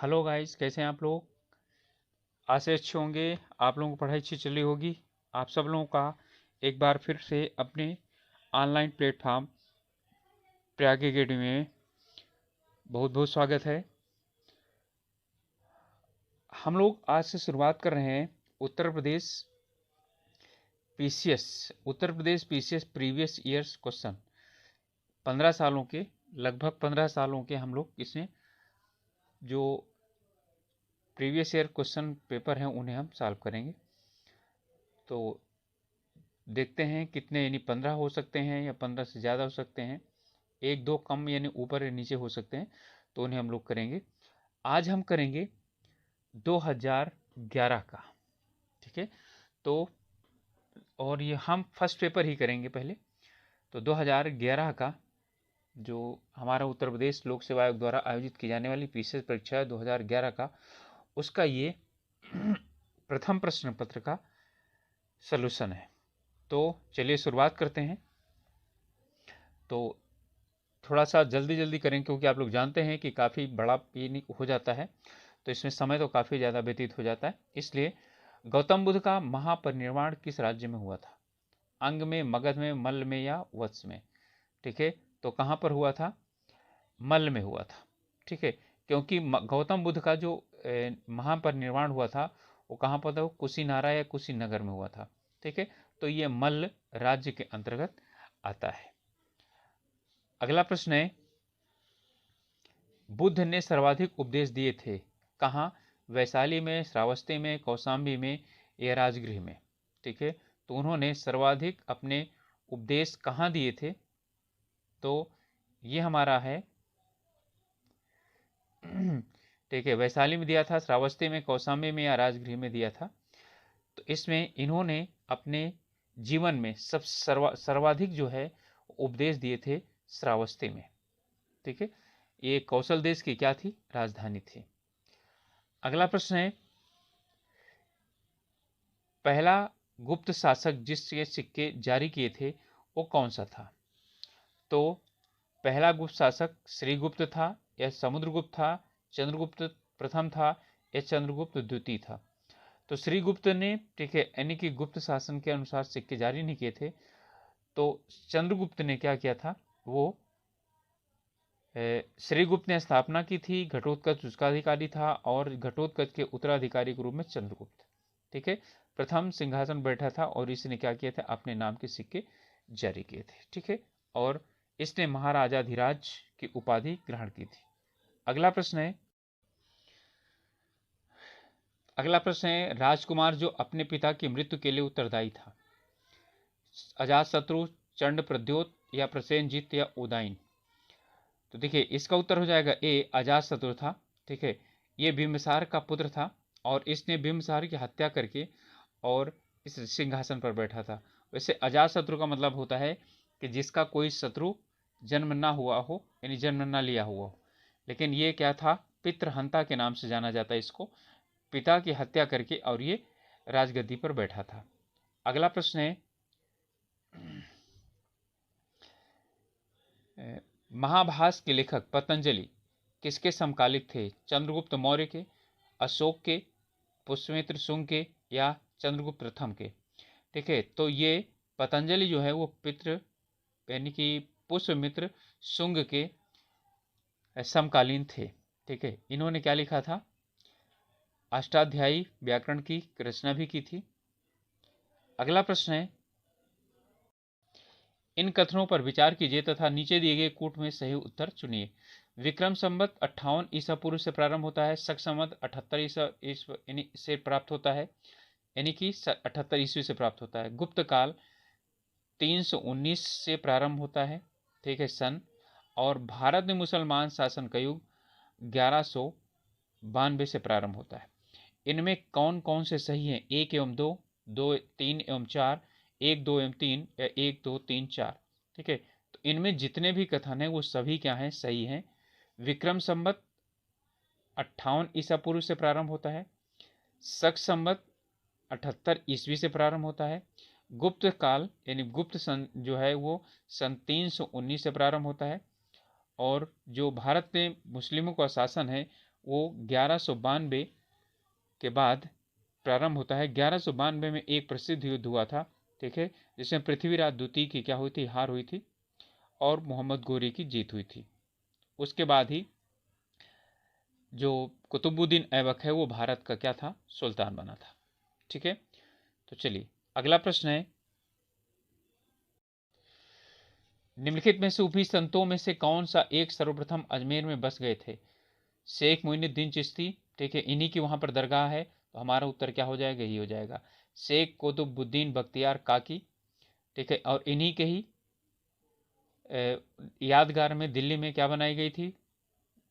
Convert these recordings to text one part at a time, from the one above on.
Hello guys, कैसे हैं आप लोग। आज से अच्छे होंगे। आप लोगों की पढ़ाई अच्छी चल रही होगी। आप सब लोगों का एक बार फिर से अपने ऑनलाइन प्लेटफॉर्म प्रयाग एकेडमी में बहुत बहुत स्वागत है। हम लोग आज से शुरुआत कर रहे हैं Uttar Pradesh PCS Uttar Pradesh PCS previous years question. 15 सालों के, लगभग 15 सालों के हम लोग इसमें जो प्रीवियस ईयर क्वेश्चन पेपर हैं उन्हें हम सॉल्व करेंगे। तो देखते हैं कितने, यानी 15 हो सकते हैं या 15 से ज़्यादा हो सकते हैं, एक दो कम यानी ऊपर या नीचे हो सकते हैं, तो उन्हें हम लोग करेंगे। आज हम करेंगे 2011 का, ठीक है। तो और ये हम फर्स्ट पेपर ही करेंगे पहले। तो 2011 का जो हमारा उत्तर प्रदेश लोक सेवा आयोग द्वारा आयोजित की जाने वाली पीसीएस परीक्षा है 2011 का, उसका ये प्रथम प्रश्न पत्र का सलूशन है। तो चलिए शुरुआत करते हैं। तो थोड़ा सा जल्दी जल्दी करें क्योंकि आप लोग जानते हैं कि काफ़ी बड़ा ये हो जाता है, तो इसमें समय तो काफ़ी ज़्यादा व्यतीत हो जाता है। इसलिए गौतम बुद्ध का महापरिनिर्वाण किस राज्य में हुआ था? अंग में, मगध में, मल्ल में या वत्स में? ठीक है, तो कहाँ पर हुआ था? मल्ल में हुआ था। ठीक है, क्योंकि गौतम बुद्ध का जो महापरिनिर्वाण हुआ था वो कहाँ पर था? वो कुशीनारा या कुशीनगर में हुआ था। ठीक है, तो ये मल्ल राज्य के अंतर्गत आता है। अगला प्रश्न है, बुद्ध ने सर्वाधिक उपदेश दिए थे कहाँ? वैशाली में, श्रावस्ती में, कौशाम्बी में या राजगृह में? ठीक है, तो उन्होंने सर्वाधिक अपने उपदेश कहाँ दिए थे? तो ये हमारा है ठीक है, वैशाली में दिया था, श्रावस्ती में, कौशाम्बी में या राजगृह में दिया था। तो इसमें इन्होंने अपने जीवन में सर्वाधिक जो है उपदेश दिए थे श्रावस्ती में। ठीक है, ये कौशल देश की क्या थी? राजधानी थी। अगला प्रश्न है, पहला गुप्त शासक जिसके सिक्के जारी किए थे वो कौन सा था? तो पहला गुप्त शासक श्रीगुप्त था या समुद्रगुप्त था, चंद्रगुप्त प्रथम था या चंद्रगुप्त द्वितीय था? तो श्रीगुप्त ने, ठीक है, यानी कि गुप्त शासन के अनुसार सिक्के जारी नहीं किए थे। तो चंद्रगुप्त ने क्या किया था? वो श्रीगुप्त ने स्थापना की थी, घटोत्कच उसका अधिकारी था और घटोत्कच के उत्तराधिकारी के रूप में चंद्रगुप्त, ठीक है, प्रथम सिंहासन बैठा था और इसने क्या किया था? अपने नाम के सिक्के जारी किए थे। ठीक है, और इसने महाराजाधिराज की उपाधि ग्रहण की थी। अगला प्रश्न है, राजकुमार जो अपने पिता की मृत्यु के लिए उत्तरदायी था? अजातशत्रु, चंड प्रद्योत या प्रसेनजीत या उदयन? तो देखिए इसका उत्तर हो जाएगा ए, अजातशत्रु था। ठीक है, ये बिंबिसार का पुत्र था और इसने बिंबिसार की हत्या करके और इस सिंहासन पर बैठा था। वैसे अजातशत्रु का मतलब होता है कि जिसका कोई शत्रु जन्म ना हुआ हो, यानी जन्म ना लिया हुआ हो। लेकिन ये क्या था? पितृहंता के नाम से जाना जाता है इसको, पिता की हत्या करके और ये राजगद्दी पर बैठा था। अगला प्रश्न है, महाभाष्य के लेखक पतंजलि किसके समकालिक थे? चंद्रगुप्त मौर्य के, अशोक के, पुष्यमित्र शुंग के या चंद्रगुप्त प्रथम के? ठीक है, तो ये पतंजलि जो है वो पितृ यानी कि पुष्यमित्र शुंग के समकालीन थे। ठीक है, इन्होंने क्या लिखा था? अष्टाध्यायी व्याकरण की रचना भी की थी। अगला प्रश्न है, इन कथनों पर विचार कीजिए तथा नीचे दिए गए कूट में सही उत्तर चुनिए। विक्रम संवत 58 ईसा पूर्व से प्रारंभ होता है, शक संवत 78 ईसा से प्राप्त होता है, यानी कि 78 ईस्वी से प्राप्त होता है। गुप्त काल 319 से प्रारंभ होता है, ठीक है, सन। और भारत में मुसलमान शासन का युग 1192 से प्रारंभ होता है। इनमें कौन कौन से सही हैं? 1 एवं 2, 2, 3 एवं 4, 1, 2 एवं 3 या 1, 2, 3, 4? ठीक है, तो इनमें जितने भी कथन हैं वो सभी क्या हैं? सही हैं। विक्रम संवत 58 ईसा पूर्व से प्रारंभ होता है, शक संवत 78 ईस्वी से प्रारंभ होता है, गुप्त काल यानी गुप्त सन जो है वो सन 319 से प्रारंभ होता है, और जो भारत में मुस्लिमों का शासन है वो 1192 के बाद प्रारंभ होता है। 1192 में एक प्रसिद्ध युद्ध हुआ था, ठीक है, जिसमें पृथ्वीराज द्वितीय की क्या हुई थी, हार हुई थी और मोहम्मद गोरी की जीत हुई थी। उसके बाद ही जो कुतुबुद्दीन ऐबक है वो भारत का क्या था, सुल्तान बना था। ठीक है, तो चलिए अगला प्रश्न है, निम्नलिखित में सूफी संतों में से कौन सा एक सर्वप्रथम अजमेर में बस गए थे? शेख मोइनुद्दीन चिश्ती, ठीक है, इन्हीं की वहां पर दरगाह है, तो हमारा उत्तर क्या हो जाएगा, यही हो जाएगा। शेख कुतुबुद्दीन बख्तियार काकी, ठीक है, और इन्हीं के ही यादगार में दिल्ली में क्या बनाई गई थी,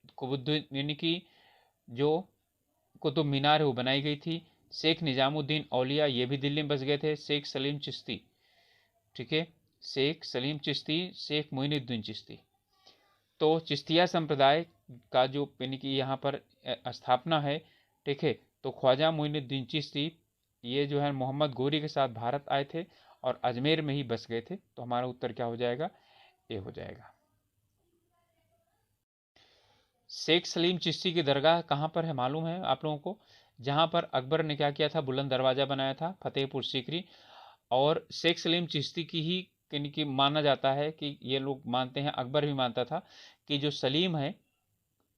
कुतुबुद्दीन यानी कि जो कुतुब मीनार है वो बनाई गई थी। शेख निजामुद्दीन औलिया ये भी दिल्ली में बस गए थे। शेख सलीम चिश्ती, ठीक है, शेख सलीम चिश्ती, शेख मोइनुद्दीन चिश्ती। तो चिश्तिया संप्रदाय का जो यानी कि यहाँ पर स्थापना है, ठीक है, तो ख्वाजा मोइनुद्दीन चिश्ती ये जो है मोहम्मद गोरी के साथ भारत आए थे और अजमेर में ही बस गए थे, तो हमारा उत्तर क्या हो जाएगा, ए हो जाएगा। शेख सलीम चिश्ती की दरगाह कहाँ पर है मालूम है आप लोगों को? जहाँ पर अकबर ने क्या किया था, बुलंद दरवाजा बनाया था, फतेहपुर सीकरी। और शेख सलीम चिश्ती की ही यानी कि माना जाता है कि ये लोग मानते हैं, अकबर भी मानता था कि जो सलीम है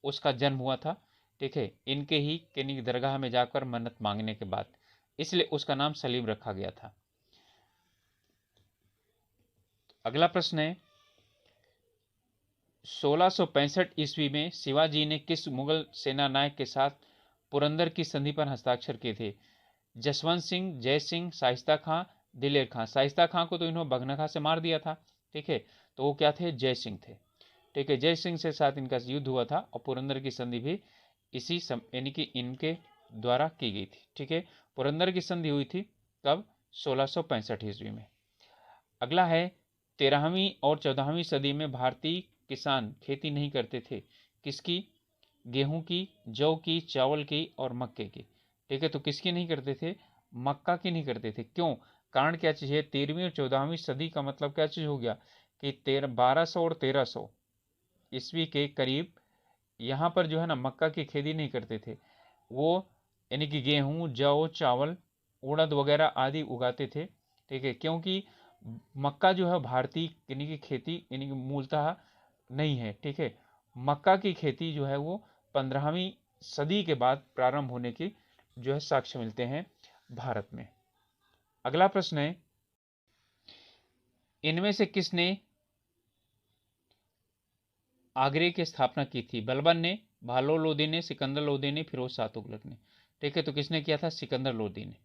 उसका जन्म हुआ था, ठीक है, इनके ही यानी दरगाह में जाकर मन्नत मांगने के बाद, इसलिए उसका नाम सलीम रखा गया था। अगला प्रश्न है, 1665 ईस्वी में शिवाजी ने किस मुगल सेना नायक के साथ पुरंदर की संधि पर हस्ताक्षर किए थे? जसवंत सिंह, जय सिंह, शाइस्ता खां, दिलेर खां। शाइस्ता खां को तो इन्होंने बगनखा से मार दिया था, ठीक है, तो वो क्या थे, जय सिंह थे, ठीक है, जय सिंह से साथ इनका युद्ध हुआ था और पुरंदर की संधि भी इसी यानी कि इनके द्वारा की गई थी। ठीक है, पुरंदर की संधि हुई थी कब, 1665 ईस्वी में। अगला है, 13वीं और 14वीं सदी में भारतीय किसान खेती नहीं करते थे, किसकी? गेहूं की, जौ की, चावल की और मक्के की। ठीक है, तो किसकी नहीं करते थे, मक्का की नहीं करते थे। क्यों, कारण क्या चीज है, 13वीं और 14वीं सदी का मतलब क्या चीज हो गया कि 1200 और 1300 ईस्वी के करीब यहाँ पर जो है ना मक्का की खेती नहीं करते थे वो, यानी कि गेहूं, जौ, चावल, उड़द वगैरह आदि उगाते थे। ठीक है, क्योंकि मक्का जो है भारतीय यानी कि खेती यानी कि मूलतः नहीं है। ठीक है, मक्का की खेती जो है वो 15वीं सदी के बाद प्रारंभ होने की जो है साक्ष्य मिलते हैं भारत में। अगला प्रश्न है, इनमें से किसने आगरे की स्थापना की थी? बलबन ने, बहालो लोदी ने, सिकंदर लोदी ने, फिरोज शाह तुगलक ने। ठीक है, तो किसने किया था, सिकंदर लोदी ने।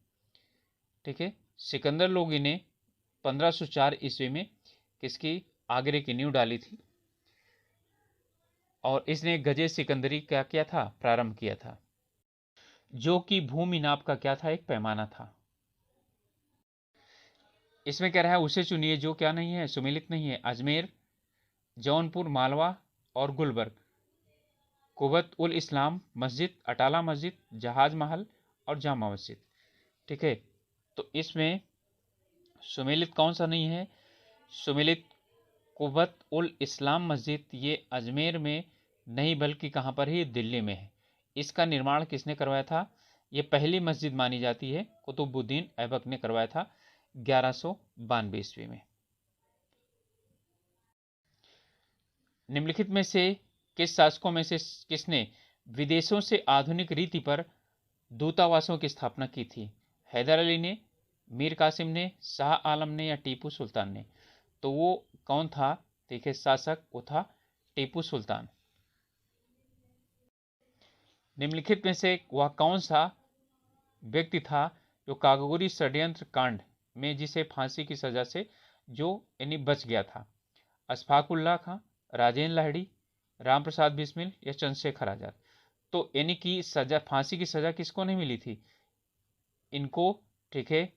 ठीक है, सिकंदर लोदी ने 1504 ईस्वी में किसकी, आगरे की नींव डाली थी और इसने गजे सिकंदरी क्या किया था, प्रारंभ किया था, जो कि भूमि नाप का क्या था, एक पैमाना था। इसमें कह रहा है उसे चुनिए जो क्या नहीं है, सुमेलित नहीं है। अजमेर, जौनपुर, मालवा और गुलबर्ग, कुवत उल इस्लाम मस्जिद, अटाला मस्जिद, जहाज महल और जामा मस्जिद। ठीक है, तो इसमें सुमेलित कौन सा नहीं है, सुमेलित कुवत उल इस्लाम मस्जिद ये अजमेर में नहीं बल्कि कहाँ पर है, दिल्ली में है। इसका निर्माण किसने करवाया था, ये पहली मस्जिद मानी जाती है, कुतुबुद्दीन ऐबक ने करवाया था 1192 ईस्वी में। निम्नलिखित में से किस शासकों में से किसने विदेशों से आधुनिक रीति पर दूतावासों की स्थापना की थी? हैदर अली ने, मीर कासिम ने, शाह आलम ने या टीपू सुल्तान ने? तो वो कौन था, देखिए शासक, वो था टीपू सुल्तान। निम्नलिखित में से वह कौन सा व्यक्ति था जो काकोरी षड्यंत्र कांड में जिसे फांसी की सजा से जो यानी बच गया था? अशफाकुल्ला खां, राजेंद्र लाहिड़ी, राम प्रसाद बिस्मिल या चंद्रशेखर आजाद? तो यानी कि सजा, फांसी की सजा किसको नहीं मिली थी, इनको, ठीक है,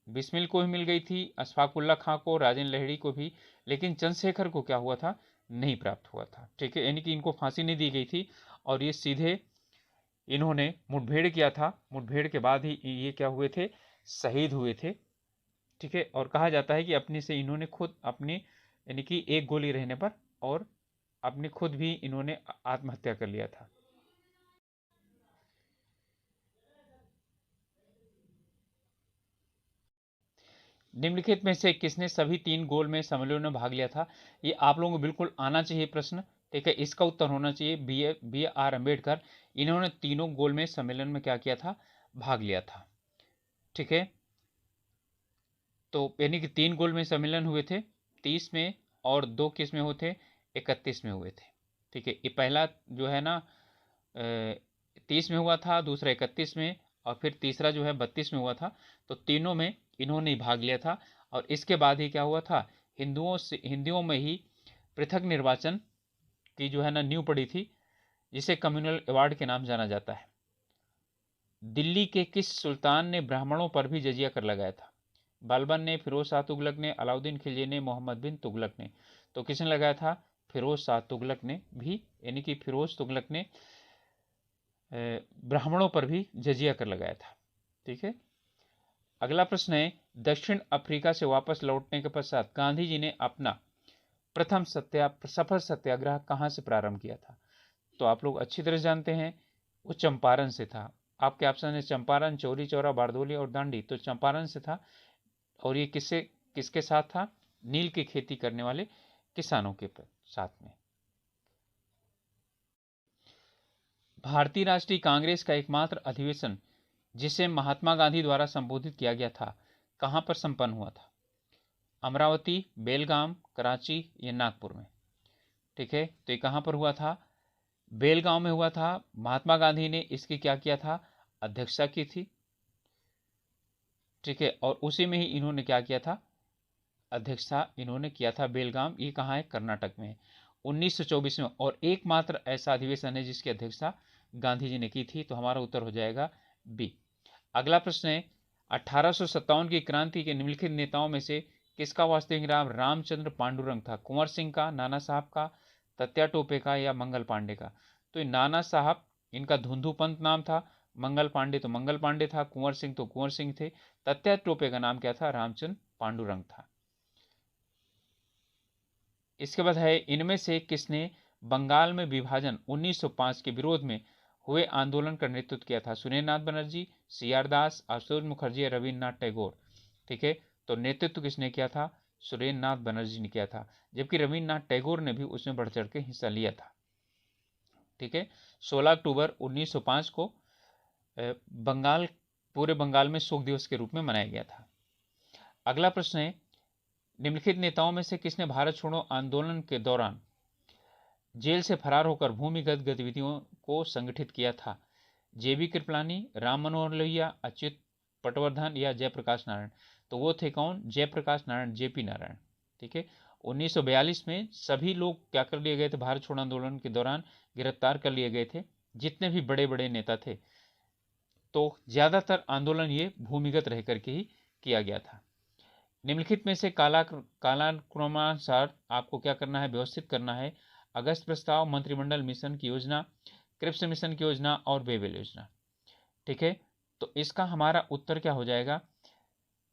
बिस्मिल को ही मिल गई थी, अशफाकुल्ला खां को, राजेंद्र लाहिड़ी को भी, लेकिन चंद्रशेखर को क्या हुआ था, नहीं प्राप्त हुआ था। ठीक है, यानी कि इनको फांसी नहीं दी गई थी और ये सीधे इन्होंने मुठभेड़ किया था, मुठभेड़ के बाद ही ये क्या हुए थे, शहीद हुए थे। ठीक है, और कहा जाता है कि अपने से इन्होंने खुद अपनी यानी कि एक गोली रहने पर और अपने खुद भी इन्होंने आत्महत्या कर लिया था। निम्नलिखित में से किसने सभी 3 गोल में सम्मेलनों में भाग लिया था? ये आप लोगों को बिल्कुल आना चाहिए प्रश्न, ठीक है। इसका उत्तर होना चाहिए बी आर अम्बेडकर। इन्होंने तीनों गोल में सम्मेलन में क्या किया था? भाग लिया था, ठीक है। तो यानी कि 3 गोल में सम्मेलन हुए थे, 30 में, और 2 किस में हुए थे? 31 में हुए थे, ठीक है। ये पहला जो है ना 30 में हुआ था, दूसरा 31 में, और फिर तीसरा जो है 32 में हुआ था। तो तीनों में इन्होंने भाग लिया था। और इसके बाद ही क्या हुआ था? हिंदुओं में ही पृथक निर्वाचन की जो है ना नींव पड़ी थी, जिसे कम्युनल अवार्ड के नाम जाना जाता है। दिल्ली के किस सुल्तान ने ब्राह्मणों पर भी जजिया कर लगाया था? बालबन ने, फिरोज शाह तुगलक ने, अलाउद्दीन खिलजी ने, मोहम्मद बिन तुगलक ने। तो किसने लगाया था? फिरोज शाह तुगलक ने भी, यानी कि फिरोज तुगलक ने ब्राह्मणों पर भी जजिया कर लगाया था, ठीक है। अगला प्रश्न है, दक्षिण अफ्रीका से वापस लौटने के पश्चात गांधी जी ने अपना प्रथम सफल सत्याग्रह कहां से प्रारंभ किया था? तो आप लोग अच्छी तरह जानते हैं, वो चंपारण से था। आपके ऑप्शन है चंपारण, चौरी चौरा, बारदोली और दांडी। तो चंपारण से था। और ये किसके साथ था? नील की खेती करने वाले किसानों के साथ में। भारतीय राष्ट्रीय कांग्रेस का एकमात्र अधिवेशन जिसे महात्मा गांधी द्वारा संबोधित किया गया था, कहां पर संपन्न हुआ था? अमरावती, बेलगाम, कराची या नागपुर में, ठीक है। तो ये कहां पर हुआ था? बेलगांव में हुआ था। महात्मा गांधी ने इसकी क्या किया था? अध्यक्षता की थी, ठीक है। और उसी में ही इन्होंने क्या किया था? अध्यक्षता इन्होंने किया था। बेलगाम ये कहाँ है? कर्नाटक में है, 1924 में। और एकमात्र ऐसा अधिवेशन है जिसकी अध्यक्षता गांधी जी ने की थी। तो हमारा उत्तर हो जाएगा बी। अगला प्रश्न है, 1857 की क्रांति के निम्नलिखित नेताओं में से किसका वास्तविक नाम रामचंद्र पांडुरंग था? कुंवर सिंह का, नाना साहब का, तत्या टोपे का या मंगल पांडे का? तो ये नाना साहब, इनका धुंधुपंत नाम था। मंगल पांडे तो मंगल पांडे था। कुंवर सिंह तो कुंवर सिंह थे। तत्या टोपे का नाम क्या था? रामचंद्र पांडुरंग था। इसके बाद है, इनमें से किसने बंगाल में विभाजन 1905 के विरोध में हुए आंदोलन का नेतृत्व किया था? सुरेंद्रनाथ बनर्जी, सी आर दास, आशुतोष मुखर्जी या रविन्द्रनाथ टैगोर? ठीक है। तो नेतृत्व किसने किया था? सुरेंद्रनाथ बनर्जी ने किया था। जबकि रविन्द्रनाथ टैगोर ने भी उसमें बढ़ चढ़ के हिस्सा लिया था, ठीक है। 16 अक्टूबर 1905 को बंगाल, पूरे बंगाल में शोक दिवस के रूप में मनाया गया था। अगला प्रश्न है, निम्नलिखित नेताओं में से किसने भारत छोड़ो आंदोलन के दौरान जेल से फरार होकर भूमिगत गतिविधियों को संगठित किया था? जेबी कृपलानी, राम मनोहर लोहिया, अच्युत पटवर्धन या जयप्रकाश नारायण? तो वो थे कौन? जयप्रकाश नारायण, जेपी नारायण, ठीक है। 1942 में सभी लोग क्या कर लिए गए थे? भारत छोड़ो आंदोलन के दौरान गिरफ्तार कर लिए गए थे, जितने भी बड़े बड़े नेता थे। तो ज्यादातर आंदोलन ये भूमिगत रह करके ही किया गया था। निम्नलिखित में से कालानुक्रमानुसार आपको क्या करना है? व्यवस्थित करना है। अगस्त प्रस्ताव, मंत्रिमंडल मिशन की योजना, क्रिप्स मिशन की योजना और बेबेल योजना, ठीक है। तो इसका हमारा उत्तर क्या हो जाएगा?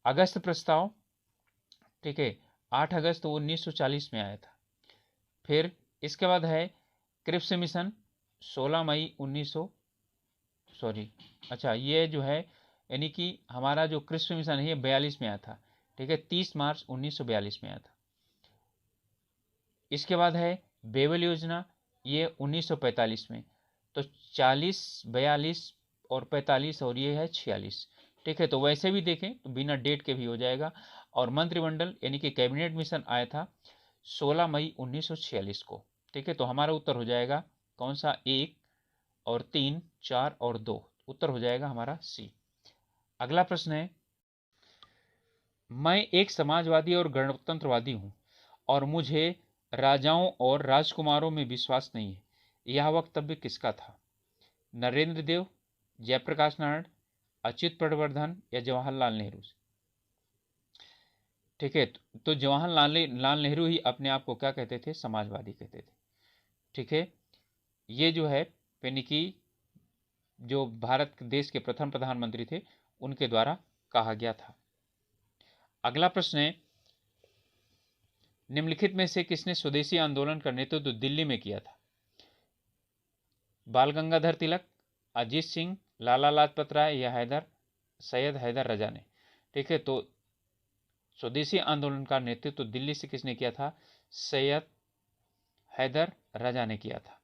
अगस्त प्रस्ताव, ठीक है, 8 अगस्त 1940 में आया था। फिर इसके बाद है क्रिप्स मिशन, 16 मई 1900, सॉरी, अच्छा ये जो है, यानी कि हमारा जो क्रिप्स मिशन है ये 42 में आया था, ठीक है, 30 मार्च 1942 में आया था। इसके बाद है बेबल योजना, ये 1945 में। तो 40, 42 और 45 और ये है 46, ठीक है। तो वैसे भी देखें तो बिना डेट के भी हो जाएगा। और मंत्रिमंडल यानी कि कैबिनेट मिशन आया था 16 मई 1946 को, ठीक है। तो हमारा उत्तर हो जाएगा कौन सा? 1 और 3, 4 और 2। उत्तर हो जाएगा हमारा सी। अगला प्रश्न है, मैं एक समाजवादी और गणतंत्रवादी हूं और मुझे राजाओं और राजकुमारों में विश्वास नहीं है। यह वक्तव्य किसका था? नरेंद्र देव, जयप्रकाश नारायण, अच्युत पटवर्धन या जवाहरलाल नेहरू? ठीक है। तो जवाहरलाल नेहरू ही अपने आप को क्या कहते थे? समाजवादी कहते थे, ठीक है। ये जो है यानी कि जो भारत देश के प्रथम प्रधानमंत्री थे, उनके द्वारा कहा गया था। अगला प्रश्न है, निम्नलिखित में से किसने स्वदेशी आंदोलन का नेतृत्व दिल्ली में किया था? बाल गंगाधर तिलक, अजीत सिंह, लाला लाजपत राय या सैयद हैदर रजा ने? ठीक है। तो स्वदेशी आंदोलन का नेतृत्व दिल्ली से किसने किया था? सैयद हैदर राजा ने किया था।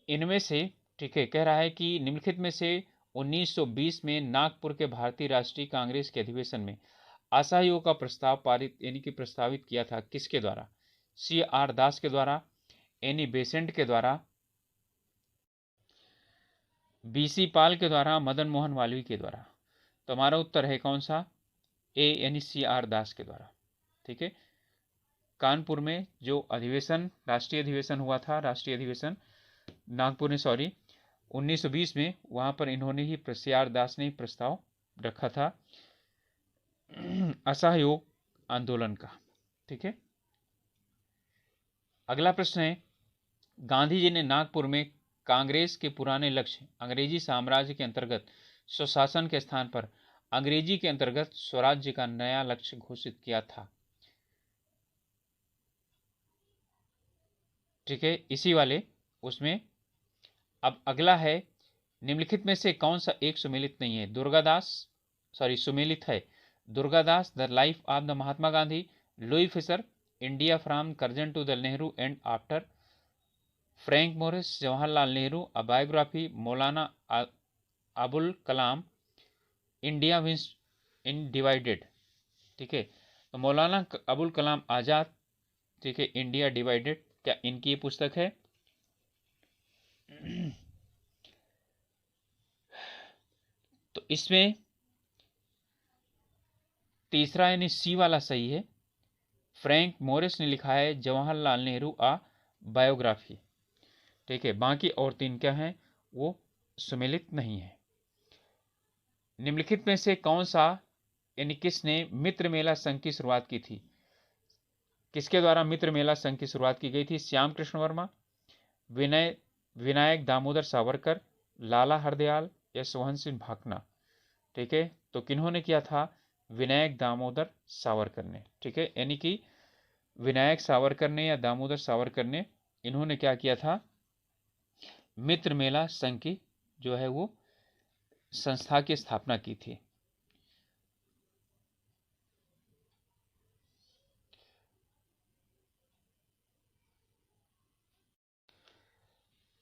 इनमें से, ठीक है, कह रहा है कि निम्नलिखित में से 1920 में नागपुर के भारतीय राष्ट्रीय कांग्रेस के अधिवेशन में असहयोग का प्रस्ताव पारित यानी कि प्रस्तावित किया था किसके द्वारा? CR दास के द्वारा, एनी बेसेंट के द्वारा, BC पाल के द्वारा, मदन मोहन मालवीय के द्वारा। तो हमारा उत्तर है कौन सा? ए यानी CR दास के द्वारा। ठीक है, कानपुर में जो अधिवेशन, राष्ट्रीय अधिवेशन हुआ था, राष्ट्रीय अधिवेशन नागपुर में, सॉरी 1920 में, वहां पर इन्होंने ही, CR दास ने प्रस्ताव रखा था असहयोग आंदोलन का। ठीक है, अगला प्रश्न है, गांधी जी ने नागपुर में कांग्रेस के पुराने लक्ष्य अंग्रेजी साम्राज्य के अंतर्गत स्वशासन के स्थान पर अंग्रेजी के अंतर्गत स्वराज्य का नया लक्ष्य घोषित किया था। ठीक है, इसी वाले उसमें अब अगला है, निम्नलिखित में से कौन सा एक सुमेलित नहीं है? सुमेलित है। Durgadas, the life of the Mahatma Gandhi, Louis Fischer, India from Curzon to the Nehru and after, Frank Moraes, Jawaharlal Nehru, a biography, Maulana Abul Kalam, India wins in divided. ठीक है, तो मौलाना अबुल कलाम आजाद, ठीक है, इंडिया डिवाइडेड, क्या इनकी ये पुस्तक है? तो इसमें तीसरा यानी सी वाला सही है। फ्रैंक मोरिस ने लिखा है जवाहरलाल नेहरू आ बायोग्राफी। ठीक है, बाकी और तीन क्या हैं? वो सुमेलित नहीं है। निम्नलिखित में से कौन सा यानी किसने मित्र मेला संघ की शुरुआत की थी? किसके द्वारा मित्र मेला संघ की शुरुआत की गई थी? श्याम कृष्ण वर्मा, विनायक दामोदर सावरकर, लाला हरदयाल, यशवंत सिंह भाकना। ठीक है, तो किन्होंने किया था? विनायक दामोदर सावरकर ने। ठीक है, यानी कि विनायक सावरकर ने या दामोदर सावरकर ने, इन्होंने क्या किया था? मित्र मेला संघ की जो है वो संस्था की स्थापना की थी।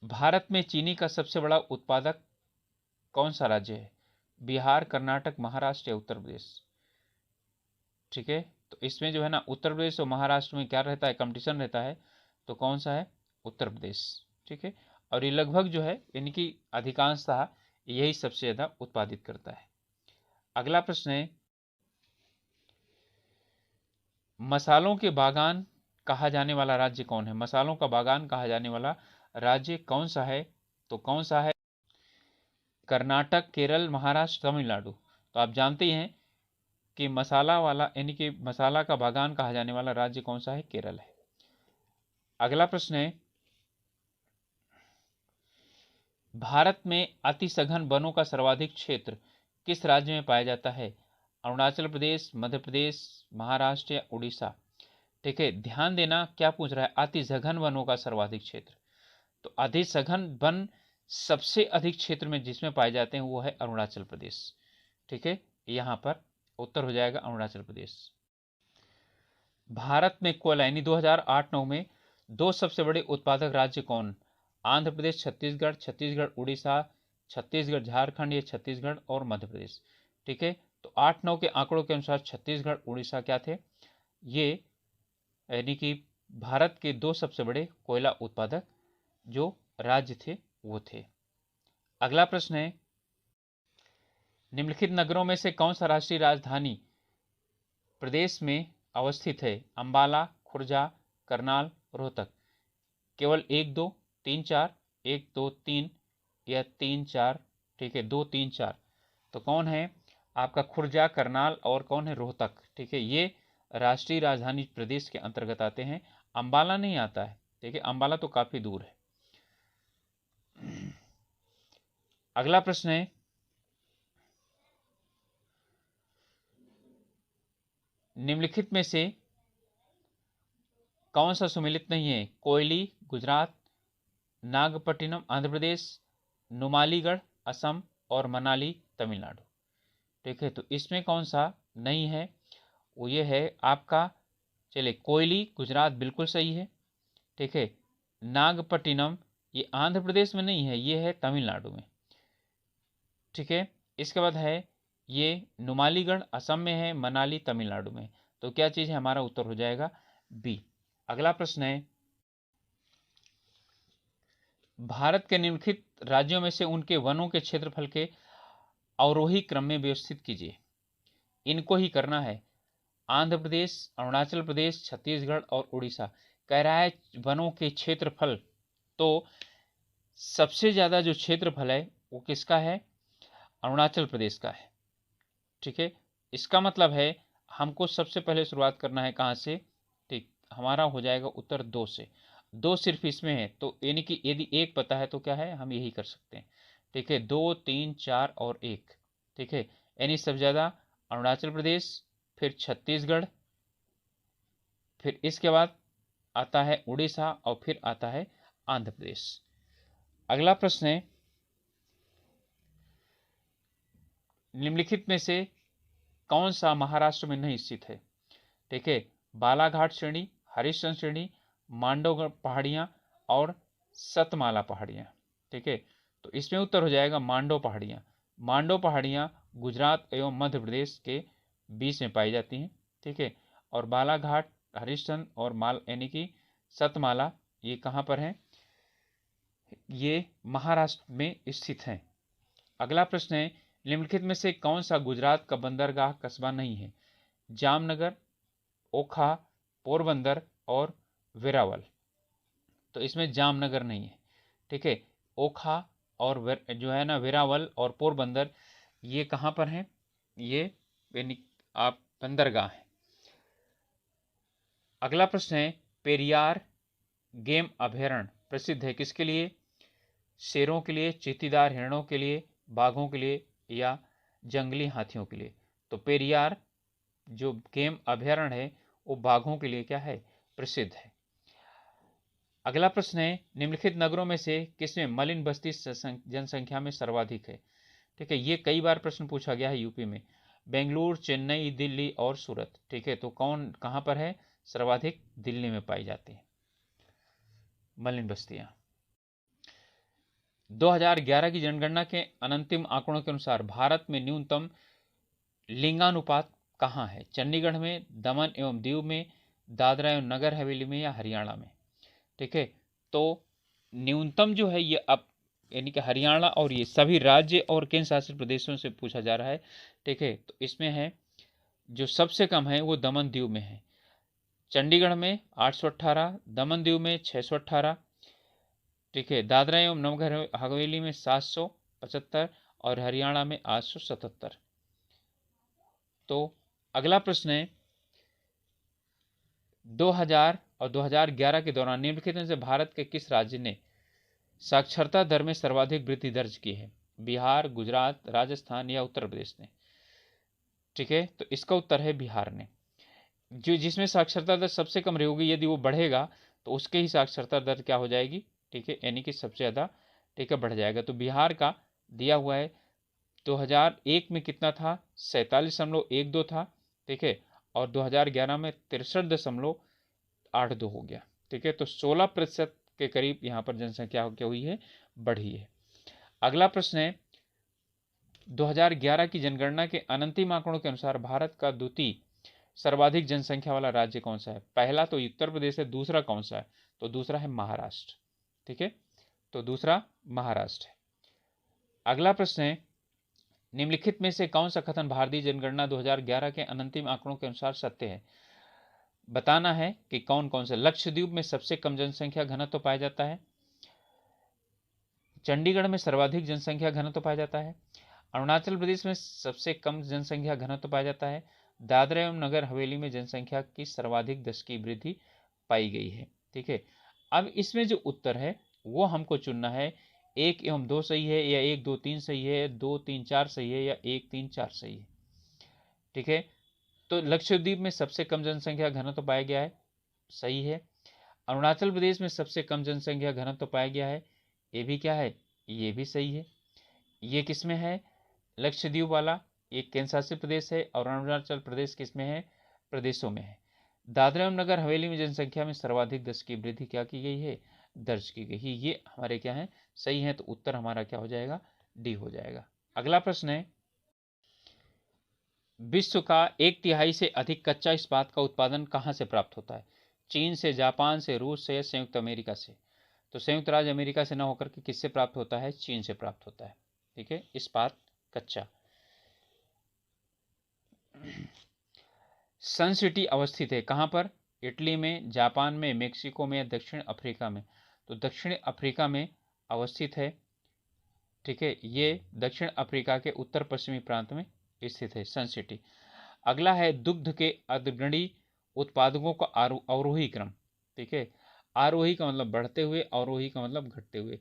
भारत में चीनी का सबसे बड़ा उत्पादक कौन सा राज्य है? बिहार, कर्नाटक, महाराष्ट्र या उत्तर प्रदेश? ठीक है, तो इसमें जो है ना, उत्तर प्रदेश और महाराष्ट्र में क्या रहता है? कंपटीशन रहता है। तो कौन सा है? उत्तर प्रदेश। ठीक है, और ये लगभग जो है इनकी अधिकांशतः यही सबसे ज्यादा उत्पादित करता है। अगला प्रश्न है, मसालों के बागान कहा जाने वाला राज्य कौन है? मसालों का बागान कहा जाने वाला राज्य कौन सा है? तो कौन सा है? कर्नाटक, केरल, महाराष्ट्र, तमिलनाडु। तो आप जानते हैं कि मसाला वाला यानी कि मसाला का बागान कहा जाने वाला राज्य कौन सा है? केरल है। अगला प्रश्न है, भारत में अति सघन वनों का सर्वाधिक क्षेत्र किस राज्य में पाया जाता है? अरुणाचल प्रदेश, मध्य प्रदेश, महाराष्ट्र या उड़ीसा? ठीक है, ध्यान देना क्या पूछ रहा है? अति सघन वनों का सर्वाधिक क्षेत्र। तो अति सघन वन सबसे अधिक क्षेत्र में जिसमें पाए जाते हैं वो है अरुणाचल प्रदेश। ठीक है, यहां पर उत्तर हो जाएगा अरुणाचल प्रदेश। भारत में कोयला यानी 2008-9 में दो सबसे बड़े उत्पादक राज्य कौन? आंध्र प्रदेश, छत्तीसगढ़, छत्तीसगढ़ उड़ीसा, छत्तीसगढ़ झारखंड या छत्तीसगढ़ और मध्य प्रदेश? ठीक है, तो 8-9 के आंकड़ों के अनुसार छत्तीसगढ़ उड़ीसा क्या थे? ये यानी कि भारत के दो सबसे बड़े कोयला उत्पादक जो राज्य थे वो थे। अगला प्रश्न है, निम्नलिखित नगरों में से कौन सा राष्ट्रीय राजधानी प्रदेश में अवस्थित है? अंबाला, खुर्जा, करनाल, रोहतक? केवल 1 2 3 4, 1 2 3 या 3 4? ठीक है, 2 3 4। तो कौन है आपका? खुर्जा, करनाल और कौन है? रोहतक। ठीक है, ये राष्ट्रीय राजधानी प्रदेश के अंतर्गत आते हैं। अंबाला नहीं आता है। ठीक है, अंबाला तो काफी दूर है। अगला प्रश्न है, निम्नलिखित में से कौन सा सुमेलित नहीं है? कोयली गुजरात, नागपट्टिनम आंध्र प्रदेश, नुमालीगढ़ असम और मनाली तमिलनाडु? ठीक है, तो इसमें कौन सा नहीं है, वो ये है आपका, चलिए कोयली गुजरात बिल्कुल सही है। ठीक है, नागपट्टिनम ये आंध्र प्रदेश में नहीं है, ये है तमिलनाडु में। ठीक है, इसके बाद है ये नुमालीगढ़ असम में है, मनाली तमिलनाडु में। तो क्या चीज़ है, हमारा उत्तर हो जाएगा बी। अगला प्रश्न है, भारत के निम्नलिखित राज्यों में से उनके वनों के क्षेत्रफल के अवरोही क्रम में व्यवस्थित कीजिए। इनको ही करना है, आंध्र प्रदेश, अरुणाचल प्रदेश, छत्तीसगढ़ और उड़ीसा। कह रहा है वनों के क्षेत्रफल, तो सबसे ज़्यादा जो क्षेत्रफल है वो किसका है, अरुणाचल प्रदेश का है। ठीक है, इसका मतलब है हमको सबसे पहले शुरुआत करना है कहाँ से, ठीक, हमारा हो जाएगा उत्तर 2 से। 2 सिर्फ इसमें है, तो यानी कि यदि 1 पता है तो क्या है, हम यही कर सकते हैं। ठीक है, 2, 3, 4 और 1। ठीक है, यानी सबसे ज़्यादा अरुणाचल प्रदेश, फिर छत्तीसगढ़, फिर इसके बाद आता है उड़ीसा और फिर आता है आंध्र प्रदेश। अगला प्रश्न है, निम्नलिखित में से कौन सा महाराष्ट्र में नहीं स्थित है। ठीक है, बालाघाट श्रेणी, हरिश्चंद्र श्रेणी, मांडवगढ़ पहाड़ियाँ और सतमाला पहाड़ियाँ। ठीक है, तो इसमें उत्तर हो जाएगा मांडव पहाड़ियाँ। मांडव पहाड़ियाँ गुजरात एवं मध्य प्रदेश के बीच में पाई जाती हैं। ठीक है, और बालाघाट, हरिश्चंद्र और माल यानी कि सतमाला ये कहाँ पर हैं, ये महाराष्ट्र में स्थित हैं। अगला प्रश्न है, निम्नलिखित में से कौन सा गुजरात का बंदरगाह कस्बा नहीं है। जामनगर, ओखा, पोरबंदर और वेरावल। तो इसमें जामनगर नहीं है। ठीक है, ओखा और जो है ना वेरावल और पोरबंदर ये कहाँ पर हैं, ये आप बंदरगाह हैं। अगला प्रश्न है, पेरियार गेम अभयारण्य प्रसिद्ध है किसके लिए, शेरों के लिए, चीतीदार हिरणों के लिए, बाघों के लिए या जंगली हाथियों के लिए। तो पेरियार जो गेम अभयारण्य है वो बाघों के लिए क्या है, प्रसिद्ध है। अगला प्रश्न है, निम्नलिखित नगरों में से किसमें मलिन बस्ती जनसंख्या में सर्वाधिक है। ठीक है, ये कई बार प्रश्न पूछा गया है यूपी में, बेंगलुरु, चेन्नई, दिल्ली और सूरत। ठीक है, तो कौन कहां पर है, सर्वाधिक दिल्ली में पाई जाती है मलिन बस्तियां। 2011 की जनगणना के अंतिम आंकड़ों के अनुसार भारत में न्यूनतम लिंगानुपात कहाँ है, चंडीगढ़ में, दमन एवं दीव में, दादरा एवं नगर हवेली में या हरियाणा में। ठीक है, तो न्यूनतम जो है ये अब यानी कि हरियाणा और ये सभी राज्य और केंद्र शासित प्रदेशों से पूछा जा रहा है। ठीक है, तो इसमें है जो सबसे कम है वो दमन दीव में है, चंडीगढ़ में 818, दमन दीव में 618। ठीक है, दादरा एवं नगर हवेली में 775 और हरियाणा में 877। तो अगला प्रश्न है, 2000 और 2011 के दौरान निम्नलिखित में से भारत के किस राज्य ने साक्षरता दर में सर्वाधिक वृद्धि दर्ज की है, बिहार, गुजरात, राजस्थान या उत्तर प्रदेश ने। ठीक है, तो इसका उत्तर है बिहार ने। जो जिसमें साक्षरता दर सबसे कम रहेगी, यदि वो बढ़ेगा तो उसके ही साक्षरता दर क्या हो जाएगी, ठीक है, यानी कि सबसे ज़्यादा ठीक है बढ़ जाएगा। तो बिहार का दिया हुआ है 2001 में कितना था, 47.12 था। ठीक है, और 2011 में 63.82 हो गया। ठीक है, तो 16% के करीब यहाँ पर जनसंख्या क्या हुई है, बढ़ी है। अगला प्रश्न है, 2011 की जनगणना के अंतिम आंकड़ों के अनुसार भारत का द्वितीय सर्वाधिक जनसंख्या वाला राज्य कौन सा है। पहला तो उत्तर प्रदेश है, दूसरा कौन सा है, तो दूसरा है महाराष्ट्र। ठीक है, तो दूसरा महाराष्ट्र है। अगला प्रश्न है, निम्नलिखित में से कौन सा कथन भारतीय जनगणना 2011 के अंतिम आंकड़ों के अनुसार सत्य है। बताना है कि कौन कौन से। लक्षद्वीप में सबसे कम जनसंख्या घनत्व पाया जाता है, चंडीगढ़ में सर्वाधिक जनसंख्या घनत्व पाया जाता है, अरुणाचल प्रदेश में सबसे कम जनसंख्या घनत्व पाया जाता है, दादरा एवं नगर हवेली में जनसंख्या की सर्वाधिक 10 की वृद्धि पाई गई है। ठीक है, अब इसमें जो उत्तर है वो हमको चुनना है, 1 एवं 2 सही है या 1, 2, 3 सही है, 2, 3, 4 सही है या 1, 3, 4 सही है। ठीक है, तो लक्षद्वीप में सबसे कम जनसंख्या घनत्व पाया गया है, सही है। अरुणाचल प्रदेश में सबसे कम जनसंख्या घनत्व पाया गया है, ये भी क्या है, ये भी सही है। ये किस में है, लक्षद्वीप वाला, एक केंद्र शासित प्रदेश है और अरुणाचल प्रदेश किसमें है, प्रदेशों में है। दादरा एवं नगर हवेली में जनसंख्या में सर्वाधिक 10 की वृद्धि क्या की गई है, दर्ज की गई है। ये हमारे क्या है, सही है, तो उत्तर हमारा क्या हो जाएगा, डी हो जाएगा। अगला प्रश्न है, विश्व का 1/3 से अधिक कच्चा इस्पात का उत्पादन कहाँ से प्राप्त होता है, चीन से, जापान से, रूस से या संयुक्त अमेरिका से। तो संयुक्त राज्य अमेरिका से न होकर के किससे प्राप्त होता है, चीन से प्राप्त होता है। ठीक है, इस्पात कच्चा। सन सिटी अवस्थित है कहाँ पर, इटली में, जापान में, मेक्सिको में या दक्षिण अफ्रीका में। तो दक्षिण अफ्रीका में अवस्थित है। ठीक है, ये दक्षिण अफ्रीका के उत्तर पश्चिमी प्रांत में स्थित है सन सिटी। अगला है, दुग्ध के अग्रणी उत्पादकों का अवरोही क्रम। ठीक है, आरोही का मतलब बढ़ते हुए, अवरोही का मतलब घटते हुए।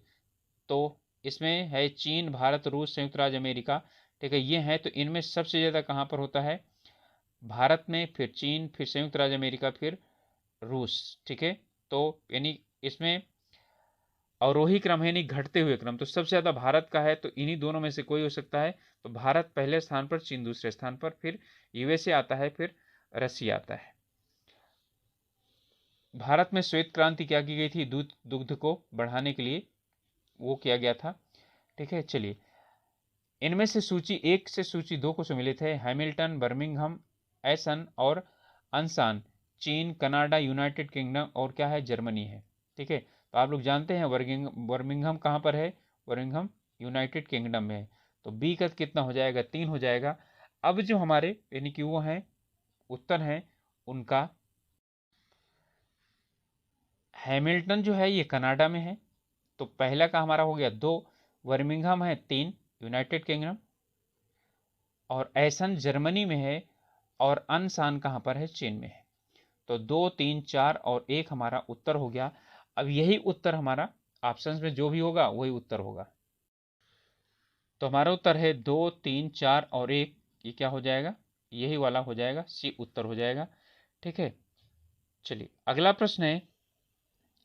तो इसमें है चीन, भारत, रूस, संयुक्त राज्य अमेरिका। ठीक है, ये है, तो इनमें सबसे ज़्यादा कहाँ पर होता है, भारत में, फिर चीन, फिर संयुक्त राज्य अमेरिका, फिर रूस। ठीक है, तो यानी इसमें अवरोही क्रम है, यानी घटते हुए क्रम, तो सबसे ज़्यादा भारत का है, तो इन्हीं दोनों में से कोई हो सकता है। तो भारत पहले स्थान पर, चीन दूसरे स्थान पर, फिर यूएसए आता है, फिर रसिया आता है। भारत में श्वेत क्रांति क्या की गई थी, दुग्ध को बढ़ाने के लिए वो किया गया था। ठीक है, चलिए इनमें से सूची 1 से सूची 2 को सम्मिलित है। हैमिल्टन, बर्मिंघम, एसन और अनसान चीन, कनाडा, यूनाइटेड किंगडम और क्या है, जर्मनी है। ठीक है, तो आप लोग जानते हैं बर्मिंघम कहाँ पर है, बर्मिंघम यूनाइटेड किंगडम में है। तो बी का कितना हो जाएगा, 3 हो जाएगा। अब जो हमारे यानी कि वो हैं उत्तर हैं उनका, हैमिल्टन जो है ये कनाडा में है, तो पहला का हमारा हो गया 2, बर्मिंघम है 3 यूनाइटेड किंगडम, और एसन जर्मनी में है, और अनसान कहाँ पर है, चीन में है। तो 2, 3, 4 और 1 हमारा उत्तर हो गया। अब यही उत्तर हमारा ऑप्शंस में जो भी होगा वही उत्तर होगा। तो हमारा उत्तर है 2, 3, 4 और 1, ये क्या हो जाएगा, यही वाला हो जाएगा, सी उत्तर हो जाएगा। ठीक है, चलिए अगला प्रश्न है,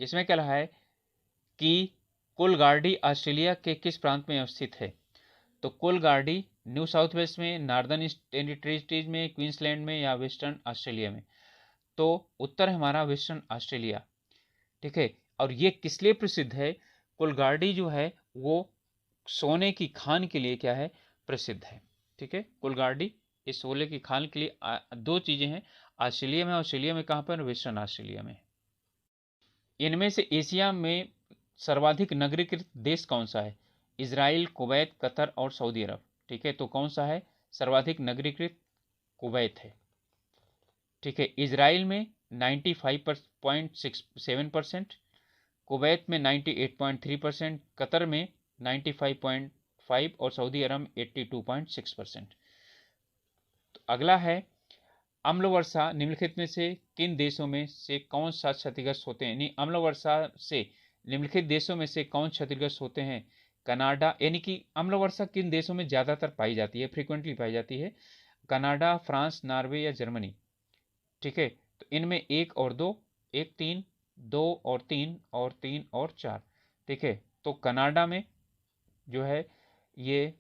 इसमें क्या रहा है कि कोलगार्डी ऑस्ट्रेलिया के किस प्रांत में अवस्थित है। तो कोलगार्डी न्यू साउथ वेल्स में, नॉर्दर्न टेरिटरीज में, क्वींसलैंड में या वेस्टर्न ऑस्ट्रेलिया में। तो उत्तर है हमारा वेस्टर्न ऑस्ट्रेलिया। ठीक है, और ये किस लिए प्रसिद्ध है, कोलगार्डी जो है वो सोने की खान के लिए क्या है, प्रसिद्ध है। ठीक है, कोलगार्डी इस सोने की खान के लिए 2 चीजें हैं, ऑस्ट्रेलिया में कहाँ पर, वेस्टर्न ऑस्ट्रेलिया में। इनमें से एशिया में सर्वाधिक नगरीकृत देश कौन सा है, इजराइल, कुवैत, कतर और सऊदी अरब। ठीक है, तो कौन सा है सर्वाधिक नगरीकृत, कुवैत है। ठीक है, इजराइल में 95.67%, कुवैत में 98.3%, कतर में 95.5% और सऊदी अरब में 82.6%। तो अगला है, अम्ल वर्षा निम्नलिखित में से किन देशों में से कौन सा क्षतिग्रस्त होते हैं, यानी अम्ल वर्षा से निम्नलिखित देशों में से कौन क्षतिग्रस्त होते हैं, कनाडा, यानी कि अम्ल वर्षा किन देशों में ज़्यादातर पाई जाती है, फ्रीक्वेंटली पाई जाती है, कनाडा, फ्रांस, नॉर्वे या जर्मनी। ठीक है, तो इनमें 1 और 2, 1, 3, 2 और 3 और 3 और 4। ठीक है, तो कनाडा में जो है ये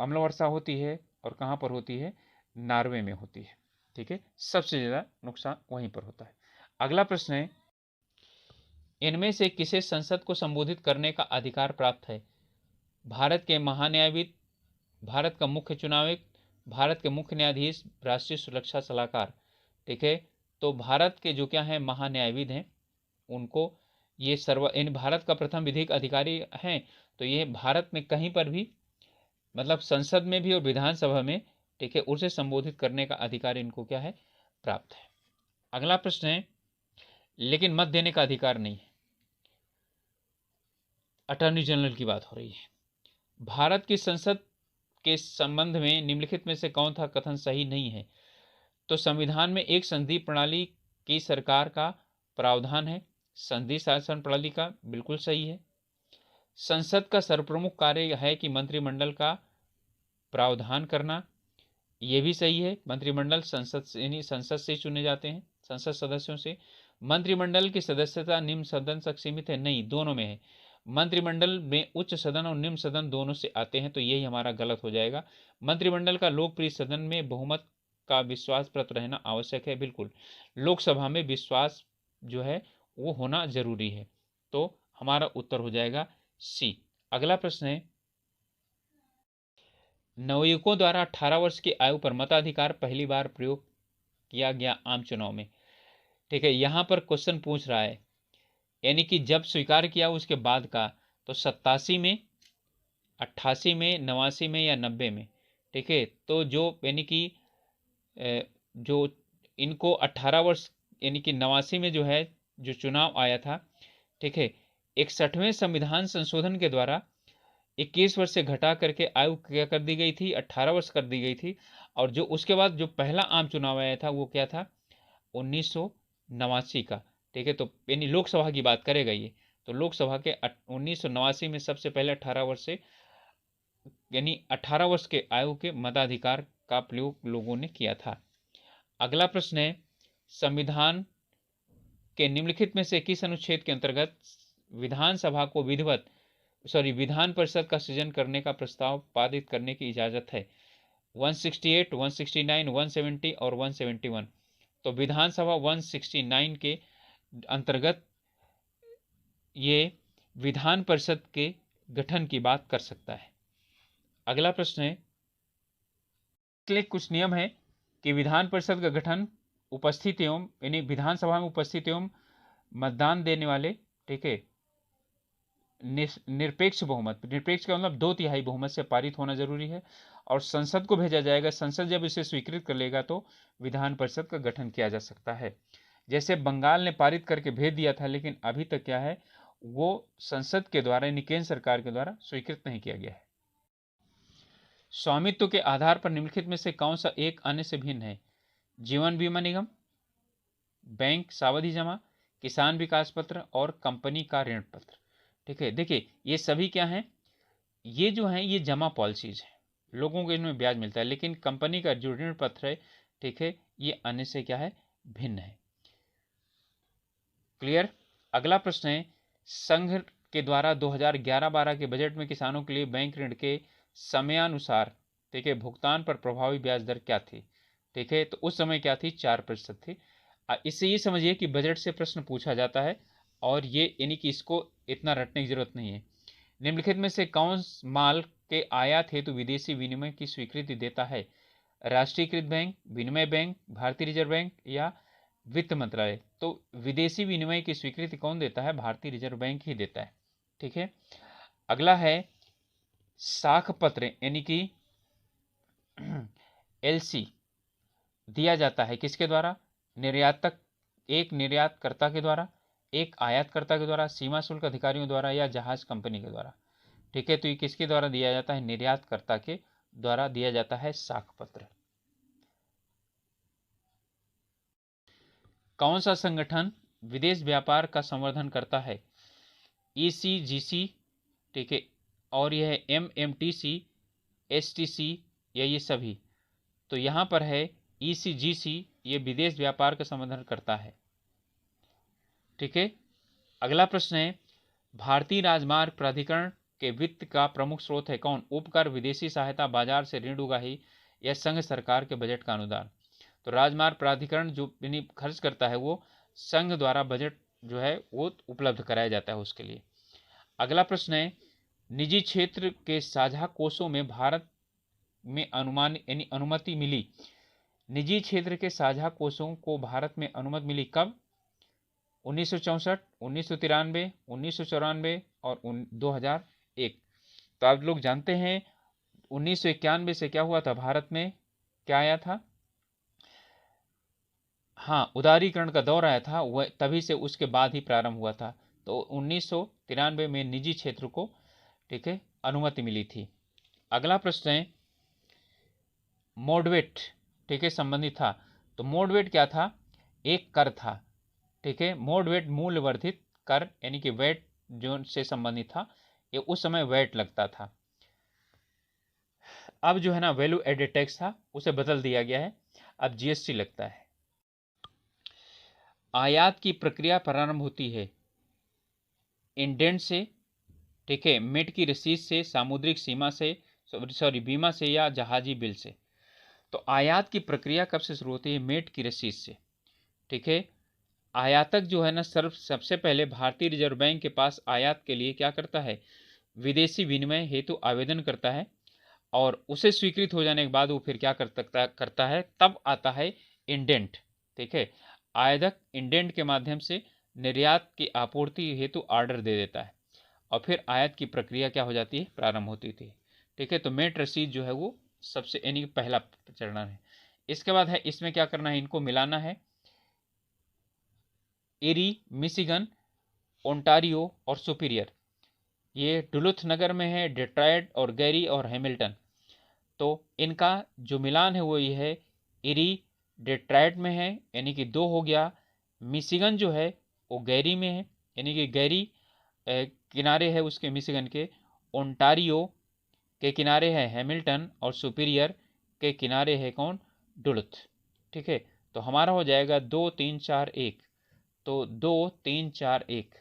अम्ल वर्षा होती है, और कहाँ पर होती है, नॉर्वे में होती है। ठीक है, सबसे ज़्यादा नुकसान वहीं पर होता है। अगला प्रश्न है, इनमें से किसे संसद को संबोधित करने का अधिकार प्राप्त है, भारत के महान्यायविद, भारत का मुख्य चुनाव आयुक्त, भारत के मुख्य न्यायाधीश, राष्ट्रीय सुरक्षा सलाहकार। ठीक है, तो भारत के जो क्या है महान्यायविद हैं उनको ये इन भारत का प्रथम विधिक अधिकारी हैं, तो ये भारत में कहीं पर भी मतलब संसद में भी और विधानसभा में, ठीक है, उसे संबोधित करने का अधिकार इनको क्या है, प्राप्त है। अगला प्रश्न है, लेकिन मत देने का अधिकार नहीं है, अटॉर्नी जनरल की बात हो रही है। भारत की संसद के संबंध में निम्नलिखित में से कौन सा कथन सही नहीं है, तो संविधान में एक संधि प्रणाली की सरकार का प्रावधान है, संधि शासन प्रणाली का बिल्कुल सही है। संसद का सर्वप्रमुख कार्य है कि मंत्रिमंडल का प्रावधान करना, ये भी सही है, मंत्रिमंडल संसद से यानी संसद से चुने जाते हैं, संसद सदस्यों से। मंत्रिमंडल की सदस्यता निम्न सदन तक सीमित है, नहीं, दोनों में है। मंत्रिमंडल में उच्च सदन और निम्न सदन दोनों से आते हैं, तो यही हमारा गलत हो जाएगा। मंत्रिमंडल का लोकप्रिय सदन में बहुमत का विश्वास प्रत रहना आवश्यक है, बिल्कुल। लोकसभा में विश्वास जो है वो होना जरूरी है, तो हमारा उत्तर हो जाएगा सी। अगला प्रश्न है, नवयुवकों द्वारा 18 वर्ष की आयु पर मताधिकार पहली बार प्रयोग किया गया आम चुनाव में। ठीक है, यहां पर क्वेश्चन पूछ रहा है, यानी कि जब स्वीकार किया उसके बाद का, तो 87 में, 88 में, 89 में या 90 में। ठीक है, तो जो यानी कि जो इनको 18 वर्ष यानी कि 89 में जो है जो चुनाव आया था, ठीक है, 61वें संविधान संशोधन के द्वारा 21 वर्ष से घटा करके आयु क्या कर दी गई थी, 18 वर्ष कर दी गई थी। और जो उसके बाद जो पहला आम चुनाव आया था वो क्या था, 1989 का। ठीक है, तो यानी लोकसभा की बात करेगा ये, तो लोकसभा के 1989 में सबसे पहले 18 वर्ष से यानी 18 वर्ष के आयु के मताधिकार का प्रयोग लोगों ने किया था। अगला प्रश्न है, संविधान के निम्नलिखित में से किस अनुच्छेद के अंतर्गत विधानसभा को विधान परिषद का सृजन करने का प्रस्ताव पारित करने की इजाजत है। 168, 169, 170 और 171। तो विधानसभा 169 के अंतर्गत ये विधान परिषद के गठन की बात कर सकता है। अगला प्रश्न है, इसलिए कुछ नियम है कि विधान परिषद का गठन उपस्थित एवं यानी विधानसभा में उपस्थित एवं मतदान देने वाले, ठीक है, निरपेक्ष का मतलब 2/3 बहुमत से पारित होना जरूरी है, और संसद को भेजा जाएगा। संसद जब इसे स्वीकृत कर लेगा तो विधान परिषद का गठन किया जा सकता है। जैसे बंगाल ने पारित करके भेज दिया था, लेकिन अभी तक क्या है, वो संसद के द्वारा यानी केंद्र सरकार के द्वारा स्वीकृत नहीं किया गया है। स्वामित्व के आधार पर निम्नलिखित में से कौन सा एक अन्य से भिन्न है? जीवन बीमा निगम, बैंक सावधि जमा, किसान विकास पत्र और कंपनी का ऋण पत्र। ठीक है, देखिए ये सभी क्या हैं, ये जो हैं ये जमा पॉलिसीज हैं, लोगों को इनमें ब्याज मिलता है, लेकिन कंपनी का जो ऋण पत्र है, ठीक है, ये अन्य से क्या है, भिन्न है। क्लियर। अगला प्रश्न है, संघ के द्वारा 2011-12 के बजट में किसानों के लिए बैंक ऋण के समयानुसार, ठीक है, भुगतान पर प्रभावी ब्याज दर क्या थी? ठीक है, तो उस समय क्या थी, 4% थी। इससे ये समझिए कि बजट से प्रश्न पूछा जाता है, और ये यानी कि इसको इतना रटने की जरूरत नहीं है। निम्नलिखित में से कौन माल के आयात हेतु विदेशी विनिमय की स्वीकृति देता है? राष्ट्रीयकृत बैंक, विनिमय बैंक, भारतीय रिजर्व बैंक या वित्त मंत्रालय? तो विदेशी विनिमय की स्वीकृति कौन देता है? भारतीय रिजर्व बैंक ही देता है। ठीक है, अगला है साख पत्र यानी कि एलसी दिया जाता है किसके द्वारा? निर्यातक, एक निर्यातकर्ता के द्वारा, एक आयातकर्ता के द्वारा, सीमा शुल्क अधिकारियों द्वारा या जहाज कंपनी के द्वारा। ठीक है, तो ये किसके द्वारा दिया जाता है? निर्यातकर्ता के द्वारा दिया जाता है साख पत्र। कौन सा संगठन विदेश व्यापार का संवर्धन करता है? ECGC, ठीक है, और यह है MMTC, STC या ये सभी? तो यहां पर है ECGC, ये विदेश व्यापार का संवर्धन करता है। ठीक है, अगला प्रश्न है, भारतीय राजमार्ग प्राधिकरण के वित्त का प्रमुख स्रोत है कौन? उपकर, विदेशी सहायता, बाजार से ऋण उगाही या संघ सरकार के बजट का अनुदान? तो राजमार्ग प्राधिकरण जो खर्च करता है वो संघ द्वारा बजट जो है वो उपलब्ध कराया जाता है उसके लिए। अगला प्रश्न है, निजी क्षेत्र के साझा कोषों में भारत में अनुमति मिली। निजी क्षेत्र के साझा कोषों को भारत में अनुमति मिली कब? 1964, 1993, 1994 और 2001। तो आप लोग जानते हैं 1991 से क्या हुआ था, भारत में क्या आया था? हाँ, उदारीकरण का दौर आया था, वह तभी से उसके बाद ही प्रारंभ हुआ था। तो 1993 में निजी क्षेत्र को, ठीक है, अनुमति मिली थी। अगला प्रश्न है, मोडवेट, ठीक है, संबंधित था। तो मोडवेट क्या था? एक कर था। ठीक है, मोडवेट मूल्य वर्धित कर यानी कि वैट जो से संबंधित था, ये उस समय वैट लगता था। अब जो है ना वैल्यू एडेड टैक्स था, उसे बदल दिया गया है, अब GST लगता है। आयात की प्रक्रिया प्रारंभ होती है इंडेंट से, ठीक है, मेट की रसीद से, सामुद्रिक सीमा से, बीमा से या जहाजी बिल से। तो आयात की प्रक्रिया कब से शुरू होती है? मेट की रसीद से। ठीक है, आयातक जो है ना सबसे पहले भारतीय रिजर्व बैंक के पास आयात के लिए क्या करता है? विदेशी विनिमय हेतु आवेदन करता है, और उसे स्वीकृत हो जाने के बाद वो फिर क्या करता है, तब आता है इंडेंट। ठीक है, आयातक इंडेंट के माध्यम से निर्यात की आपूर्ति हेतु ऑर्डर दे देता है, और फिर आयात की प्रक्रिया क्या हो जाती है? प्रारंभ होती थी। ठीक है, तो मेट रसीद जो है वो सबसे यानी पहला चरण है। इसके बाद है, इसमें क्या करना है? इनको मिलाना है। एरी, मिशिगन, ओंटारियो और सुपीरियर, ये डुलुथ नगर में है, डेट्रॉयट और गैरी और हैमिल्टन। तो इनका जो मिलान है वो ये है, एरी डेट्रॉयट में है, यानी कि 2 हो गया। मिशिगन जो है वो गैरी में है, यानी कि गैरी किनारे है उसके, मिशिगन के। ओंटारियो के किनारे है हैमिल्टन, और सुपीरियर के किनारे है कौन? डुलुथ। ठीक है, तो हमारा हो जाएगा 2 3 4 1। तो 2 3 4 1,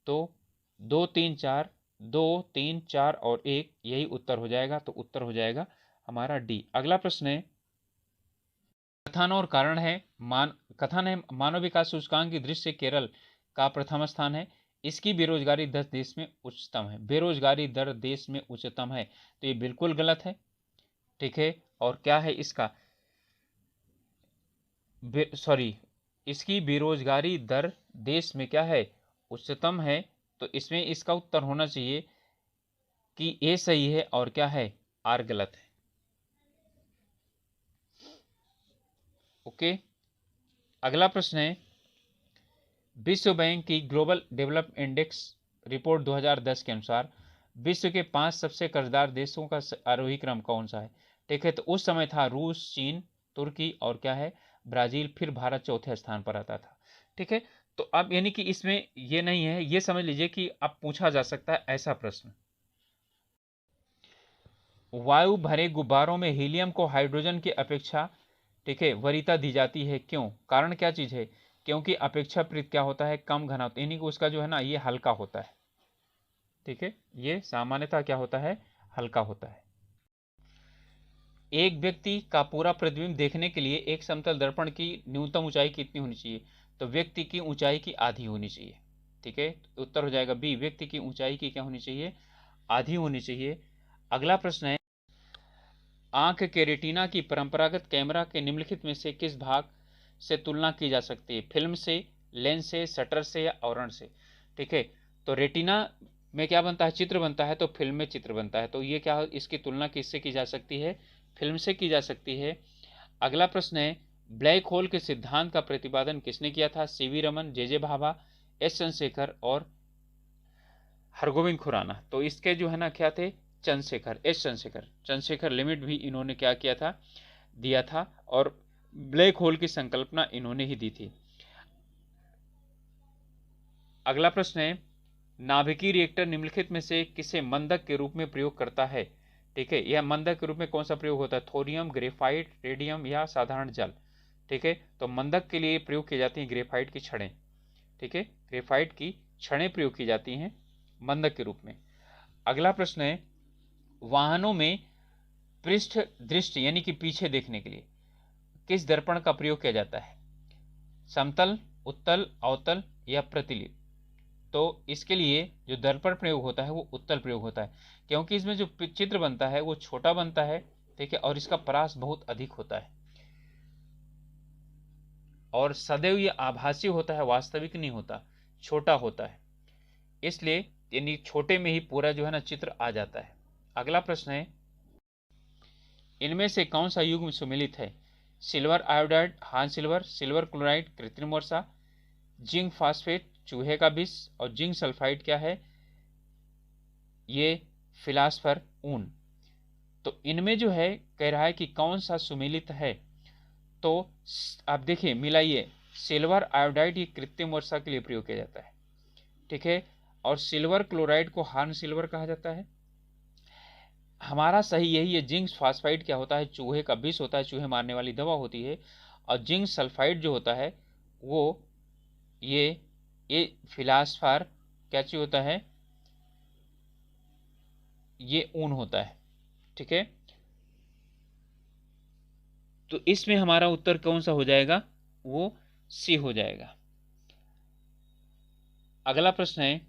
तो 2 3 4, 2 3 4 और 1, यही उत्तर हो जाएगा। तो उत्तर हो जाएगा हमारा डी। अगला प्रश्न है, कथन और कारण है। कथन है, मानव विकास सूचकांक की दृष्टि से केरल का प्रथम स्थान है। इसकी बेरोजगारी दर देश में उच्चतम है। बेरोजगारी दर देश में उच्चतम है, तो ये बिल्कुल गलत है। ठीक है, और क्या है इसका? इसकी बेरोजगारी दर देश में क्या है? उच्चतम है। तो इसमें इसका उत्तर होना चाहिए कि ए सही है, और क्या है? आर गलत है। ओके, अगला प्रश्न है, विश्व बैंक की ग्लोबल डेवलप इंडेक्स रिपोर्ट 2010 के अनुसार विश्व के 5 सबसे कर्जदार देशों का आरोही क्रम कौन सा है? ठीक है, तो उस समय था रूस, चीन, तुर्की और क्या है? ब्राजील, फिर भारत चौथे स्थान पर आता था। ठीक है, तो अब यानी कि इसमें ये नहीं है, ये समझ लीजिए कि अब पूछा जा सकता है ऐसा प्रश्न, वायु भरे गुब्बारों में हीलियम को हाइड्रोजन की अपेक्षा, ठीक है, वरीयता दी जाती है, क्यों? कारण क्या चीज है? क्योंकि अपेक्षाकृत क्या होता है? कम घनत्व, यानी कि उसका जो है ना ये हल्का होता है। ठीक है, ये सामान्यतः क्या होता है? हल्का होता है। एक व्यक्ति का पूरा प्रतिबिंब देखने के लिए एक समतल दर्पण की न्यूनतम ऊंचाई कितनी होनी चाहिए? तो व्यक्ति की ऊंचाई की आधी होनी चाहिए। ठीक है, तो उत्तर हो जाएगा बी, व्यक्ति की ऊंचाई की क्या होनी चाहिए? आधी होनी चाहिए। अगला प्रश्न है, आंख के रेटिना की परंपरागत कैमरा के निम्नलिखित में से किस भाग से तुलना की जा सकती है? फिल्म से, लेंस से, शटर से या आवरण से? ठीक है, तो रेटिना में क्या बनता है? चित्र बनता है, तो फिल्म में चित्र बनता है। तो ये क्या, इसकी तुलना किससे की जा सकती है? फिल्म से की जा सकती है। अगला प्रश्न है, ब्लैक होल के सिद्धांत का प्रतिपादन किसने किया था? सीवी रमन, जे भाभा, एस चंद्रशेखर और हरगोविंद खुराना। तो इसके जो है ना क्या थे? चंद्रशेखर, एस चंद्रशेखर। चंद्रशेखर लिमिट भी इन्होंने क्या किया था? दिया था, और ब्लैक होल की संकल्पना इन्होंने ही दी थी। अगला प्रश्न है, नाभिकीय रिएक्टर निम्नलिखित में से किसे मंदक के रूप में प्रयोग करता है? ठीक है, यह मंदक के रूप में कौन सा प्रयोग होता है? थोरियम, ग्रेफाइट, रेडियम या साधारण जल? ठीक है, तो मंदक के लिए प्रयोग की जाती है ग्रेफाइट की छड़ें। ठीक है, ग्रेफाइट की छड़ें प्रयोग की जाती हैं मंदक के रूप में। अगला प्रश्न है, वाहनों में पृष्ठ दृष्टि यानी कि पीछे देखने के लिए किस दर्पण का प्रयोग किया जाता है? समतल, उत्तल, अवतल या प्रतिलिप? तो इसके लिए जो दर्पण प्रयोग होता है वो उत्तल प्रयोग होता है, क्योंकि इसमें जो चित्र बनता है वो छोटा बनता है। ठीक है, और इसका परास बहुत अधिक होता है, और सदैव ये आभासी होता है, वास्तविक नहीं होता, छोटा होता है। इसलिए यानी छोटे में ही पूरा जो है ना चित्र आ जाता है। अगला प्रश्न है, इनमें से कौन सा युग्म सुमेलित है? सिल्वर आयोडाइड, हान सिल्वर, सिल्वर क्लोराइड, कृत्रिम वर्षा, जिंक फास्फेट, चूहे का विष, और जिंक सल्फाइड क्या है? ये फिलास्फर ऊन। तो इनमें जो है कह रहा है कि कौन सा सुमेलित है? तो आप देखिए, मिलाइए, सिल्वर आयोडाइड ये कृत्रिम वर्षा के लिए प्रयोग किया जाता है। ठीक है, और सिल्वर क्लोराइड को हार्न सिल्वर कहा जाता है। हमारा सही यही है। जिंक फास्फाइड क्या होता है? चूहे का विष होता है, चूहे मारने वाली दवा होती है। और जिंक सल्फाइड जो होता है वो ये फिलास्फर क्या चीज होता है? ये ऊन होता है। ठीक है, तो इसमें हमारा उत्तर कौन सा हो जाएगा, वो सी हो जाएगा। अगला प्रश्न है,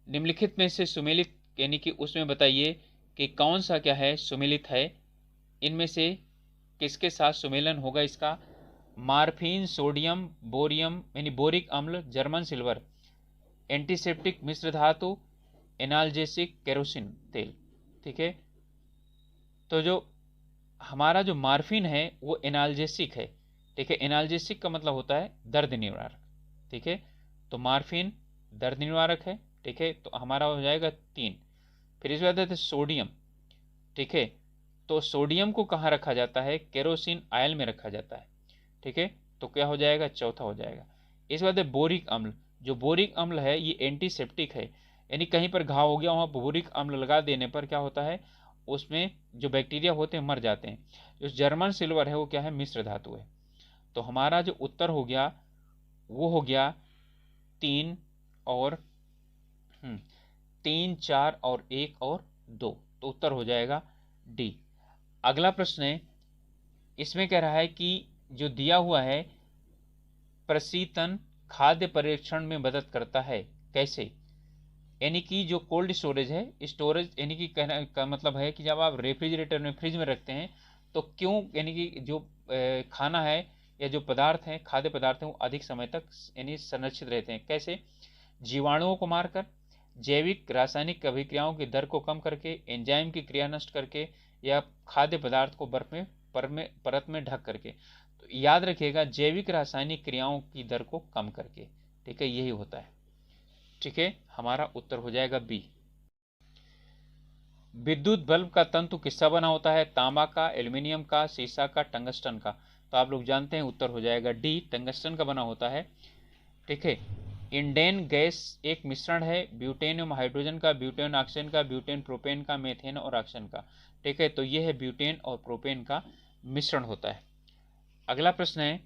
निम्नलिखित में से सुमेलित यानी कि उसमें बताइए कि कौन सा क्या है सुमेलित है, इनमें से किसके साथ सुमेलन होगा इसका। मार्फिन, सोडियम, बोरियम यानी बोरिक अम्ल, जर्मन सिल्वर, एंटीसेप्टिक मिश्र धातु, एनाल्जेसिक, केरोसिन तेल। ठीक है, तो जो हमारा जो मार्फिन है वो एनाल्जेसिक है। ठीक है, एनाल्जेसिक का मतलब होता है दर्द निवारक। ठीक है, तो मार्फिन दर्द निवारक है। ठीक है, तो हमारा हो जाएगा 3। फिर इसके बाद है सोडियम। ठीक है, तो सोडियम को कहाँ रखा जाता है, केरोसिन आयल में रखा जाता है। ठीक है, तो क्या हो जाएगा, चौथा हो जाएगा। इस बाद है बोरिक अम्ल। जो बोरिक अम्ल है ये एंटीसेप्टिक है, यानी कहीं पर घाव हो गया वहाँ बोरिक अम्ल लगा देने पर क्या होता है, उसमें जो बैक्टीरिया होते हैं मर जाते हैं। जो जर्मन सिल्वर है वो क्या है, मिश्र धातु है। तो हमारा जो उत्तर हो गया वो हो गया 3 और 3, 4 और 1 और 2, तो उत्तर हो जाएगा डी। अगला प्रश्न है, इसमें कह रहा है कि जो दिया हुआ है प्रशीतन खाद्य परीक्षण में मदद करता है, कैसे। यानी कि जो कोल्ड स्टोरेज है, स्टोरेज यानी कि कहना का मतलब है कि जब आप रेफ्रिजरेटर में फ्रिज में रखते हैं तो क्यों, यानी कि जो खाना है या जो पदार्थ हैं, खाद्य पदार्थ हैं, वो अधिक समय तक यानी संरक्षित रहते हैं, कैसे। जीवाणुओं को मारकर, जैविक रासायनिक अभिक्रियाओं की दर को कम करके, एंजाइम की क्रिया नष्ट करके, या खाद्य पदार्थ को बर्फ में परत में ढक करके। तो याद रखिएगा, जैविक रासायनिक क्रियाओं की दर को कम करके। ठीक है, यही होता है। ठीक है, हमारा उत्तर हो जाएगा बी। विद्युत बल्ब का तंतु किसका बना होता है, तांबा का, एल्यूमिनियम का, सीसा का, टंगस्टन का। तो आप लोग जानते हैं उत्तर हो जाएगा डी, टंगस्टन का बना होता है। ठीक है, इंडेन गैस एक मिश्रण है ब्यूटेन एवं हाइड्रोजन का, ब्यूटेन ऑक्सीजन का, ब्यूटेन प्रोपेन का, मेथेन और ऑक्सीजन का। ठीक है, तो यह है ब्यूटेन और प्रोपेन का मिश्रण होता है। अगला प्रश्न है,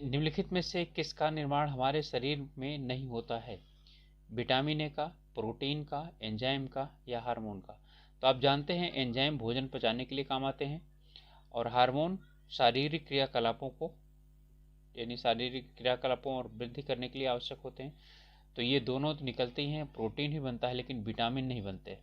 निम्नलिखित में से किसका निर्माण हमारे शरीर में नहीं होता है, विटामिन ए का, प्रोटीन का, एंजाइम का, या हार्मोन का। तो आप जानते हैं एंजाइम भोजन पचाने के लिए काम आते हैं, और हार्मोन शारीरिक क्रियाकलापों को यानी शारीरिक क्रियाकलापों और वृद्धि करने के लिए आवश्यक होते हैं। तो ये दोनों तो निकलते ही हैं, प्रोटीन ही बनता है लेकिन विटामिन नहीं बनते।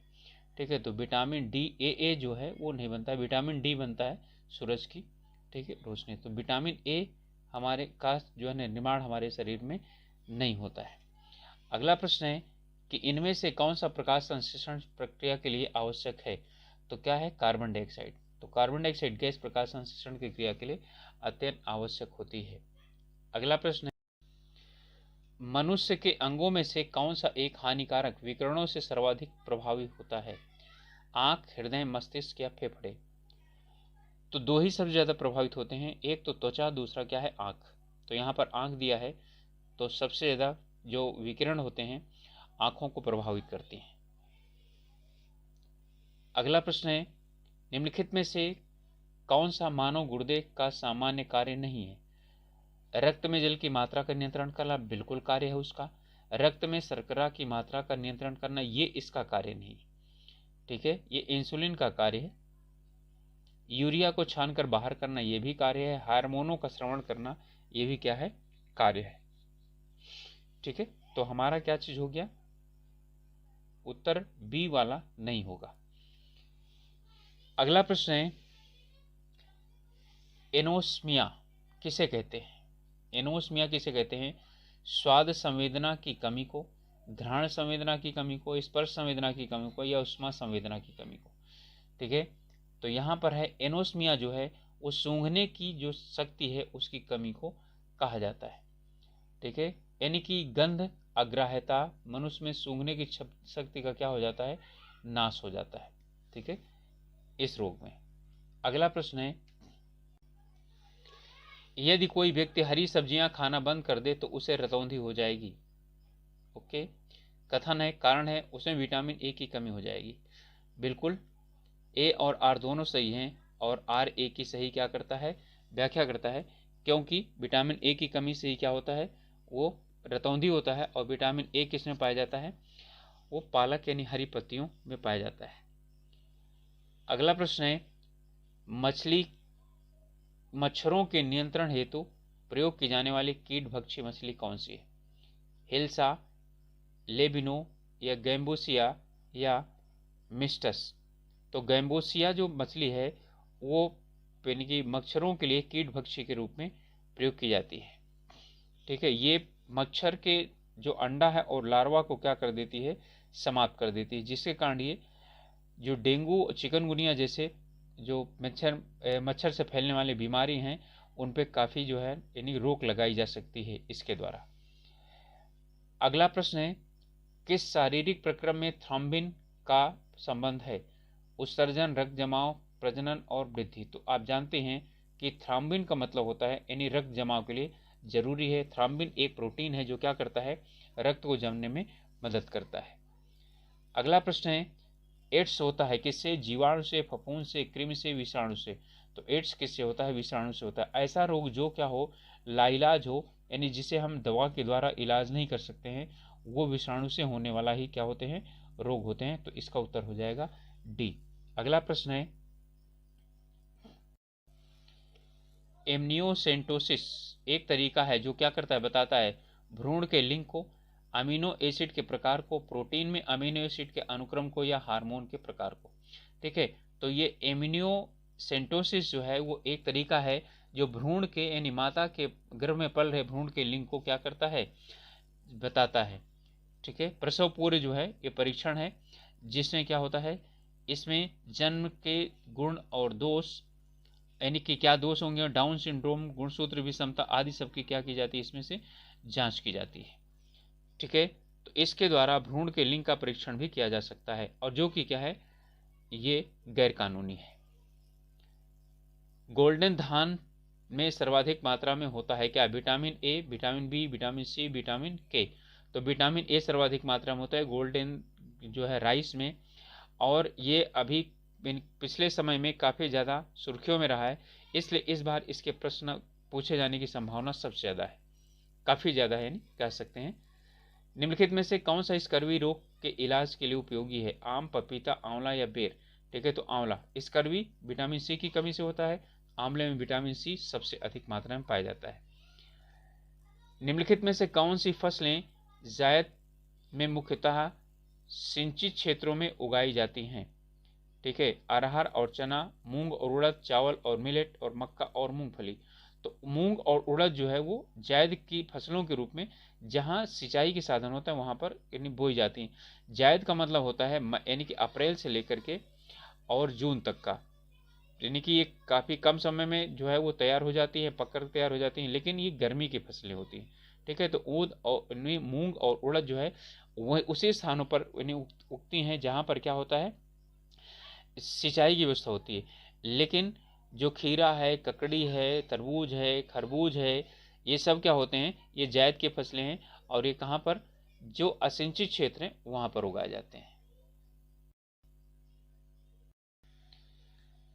ठीक है, तो विटामिन डी ए जो है वो नहीं बनता है, विटामिन डी बनता है सूरज की, ठीक है, रोशनी। तो विटामिन ए हमारे का जो है निर्माण हमारे शरीर में नहीं होता है। अगला प्रश्न है कि इनमें से कौन सा प्रकाश संश्लेषण प्रक्रिया के लिए आवश्यक है, तो क्या है, कार्बन डाइऑक्साइड। तो कार्बन डाइऑक्साइड गैस प्रकाश संश्लेषण की क्रिया के लिए अत्यंत आवश्यक होती है। अगला प्रश्न है, मनुष्य के अंगों में से कौन सा एक हानिकारक विकिरणों से सर्वाधिक प्रभावी होता है, आंख, हृदय, मस्तिष्क या फेफड़े। तो दो ही सबसे ज्यादा प्रभावित होते हैं, एक तो त्वचा, दूसरा क्या है, आंख। तो यहाँ पर आंख दिया है, तो सबसे ज्यादा जो विकिरण होते हैं आंखों को प्रभावित करती हैं। अगला प्रश्न है, निम्नलिखित में से कौन सा मानव गुर्दे का सामान्य कार्य नहीं है। रक्त में जल की मात्रा का नियंत्रण करना बिल्कुल कार्य है उसका। रक्त में शर्करा की मात्रा का नियंत्रण करना ये इसका कार्य नहीं। ठीक है, ये इंसुलिन का कार्य है। यूरिया को छानकर बाहर करना ये भी कार्य है। हार्मोनों का श्रवण करना ये भी क्या है, कार्य है। ठीक है, तो हमारा क्या चीज हो गया, उत्तर बी वाला नहीं होगा। अगला प्रश्न है, एनोस्मिया किसे कहते हैं। एनोस्मिया किसे कहते हैं, स्वाद संवेदना की कमी को, घ्राण संवेदना की कमी को, स्पर्श संवेदना की कमी को, या उष्मा संवेदना की कमी को। ठीक है, तो यहाँ पर है एनोस्मिया जो है वो सूंघने की जो शक्ति है उसकी कमी को कहा जाता है। ठीक है, यानी कि गंध अग्राह्यता, मनुष्य में सूंघने की शक्ति का क्या हो जाता है, नाश हो जाता है। ठीक है, इस रोग में। अगला प्रश्न है, यदि कोई व्यक्ति हरी सब्जियां खाना बंद कर दे तो उसे रतौंधी हो जाएगी। ओके, कथन है, कारण है उसमें विटामिन ए की कमी हो जाएगी। बिल्कुल, ए और आर दोनों सही हैं और आर ए की सही क्या करता है, व्याख्या करता है, क्योंकि विटामिन ए की कमी से ही क्या होता है, वो रतौंधी होता है। और विटामिन ए किस में पाया जाता है, वो पालक यानी हरी पत्तियों में पाया जाता है। अगला प्रश्न है, मच्छरों के नियंत्रण हेतु प्रयोग की जाने वाली कीट भक्षी मछली कौन सी है? हिल्सा, लेबिनो या गैम्बूसिया या मिस्टस? तो गैम्बूसिया जो मछली है वो यानी कि मच्छरों के लिए कीट भक्षी के रूप में प्रयोग की जाती है। ठीक है, ये मच्छर के जो अंडा है और लार्वा को क्या कर देती है, समाप्त कर देती है, जिसके कारण ये जो डेंगू चिकनगुनिया जैसे जो मच्छर से फैलने वाली बीमारी हैं उन पे काफ़ी जो है यानी रोक लगाई जा सकती है इसके द्वारा। अगला प्रश्न है, किस शारीरिक प्रक्रम में थ्रोम्बिन का संबंध है? उत्सर्जन, रक्त जमाव, प्रजनन और वृद्धि। तो आप जानते हैं कि थ्रोम्बिन का मतलब होता है यानी रक्त जमाव के लिए जरूरी है। थ्रोम्बिन एक प्रोटीन है जो क्या करता है, रक्त को जमने में मदद करता है। अगला प्रश्न है, एड्स होता है किससे? जीवाणु से, फफूंद से, कृमि से, विषाणु से। तो एड्स किससे होता है? विषाणु से होता है। ऐसा रोग जो क्या हो, लाइलाज हो, यानी जिसे हम दवा के द्वारा इलाज नहीं कर सकते हैं, वो विषाणु से होने वाला ही क्या होते हैं, रोग होते हैं। तो इसका उत्तर हो जाएगा डी। अगला प्रश्न है, एमनियोसेंटोसिस एक तरीका है जो क्या करता है, बताता है भ्रूण के लिंक को, अमीनो एसिड के प्रकार को, प्रोटीन में अमीनो एसिड के अनुक्रम को या हार्मोन के प्रकार को। ठीक है, तो ये एमनियोसेंटोसिस जो है वो एक तरीका है जो भ्रूण के यानी माता के गर्भ में पल रहे भ्रूण के लिंक को क्या करता है, बताता है। ठीक है, प्रसव पूर्व जो है ये परीक्षण है जिसमें क्या होता है, इसमें जन्म के गुण और दोष यानी कि क्या दोष होंगे, डाउन सिंड्रोम, गुणसूत्र विषमता आदि सबकी क्या की जाती है, इसमें से जांच की जाती है। ठीक है, तो इसके द्वारा भ्रूण के लिंग का परीक्षण भी किया जा सकता है और जो कि क्या है, ये गैर कानूनी है। गोल्डन धान में सर्वाधिक मात्रा में होता है क्या? Vitamin A, vitamin B, vitamin C, vitamin K. तो विटामिन ए सर्वाधिक मात्रा में होता है गोल्डन जो है राइस में, और ये अभी पिछले समय में काफ़ी ज़्यादा सुर्खियों में रहा है, इसलिए इस बार इसके प्रश्न पूछे जाने की संभावना सबसे ज़्यादा है, काफ़ी ज़्यादा है यानी कह सकते हैं। निम्नलिखित में से कौन सा स्कर्वी रोग के इलाज के लिए उपयोगी है? आम, पपीता, आंवला या बेर? ठीक है, तो आंवला। स्कर्वी विटामिन सी की कमी से होता है, आंवले में विटामिन सी सबसे अधिक मात्रा में पाया जाता है। निम्नलिखित में से कौन सी फसलें जायद में मुख्यतः सिंचित क्षेत्रों में उगाई जाती हैं? ठीक है, अरहर और चना, मूंग और उड़द, चावल और मिलेट, और मक्का और मूंगफली। तो मूंग और उड़द जो है वो जायद की फसलों के रूप में जहाँ सिंचाई के साधन होता है वहाँ पर यानी बोई जाती हैं। जायद का मतलब होता है यानी कि अप्रैल से लेकर के और जून तक का, यानी कि ये काफ़ी कम समय में जो है वो तैयार हो जाती है, पककर तैयार हो जाती हैं, लेकिन ये गर्मी की फसलें होती हैं। ठीक है, तो ऊद और मूंग और उड़द जो है वह उसी स्थानों पर यानी उगती हैं जहाँ पर क्या होता है, सिंचाई की व्यवस्था होती है। लेकिन जो खीरा है, ककड़ी है, तरबूज है, खरबूज है, ये सब क्या होते हैं, ये जायद की फसलें हैं और ये कहाँ पर, जो असिंचित क्षेत्र हैं वहाँ पर उगाए जाते हैं।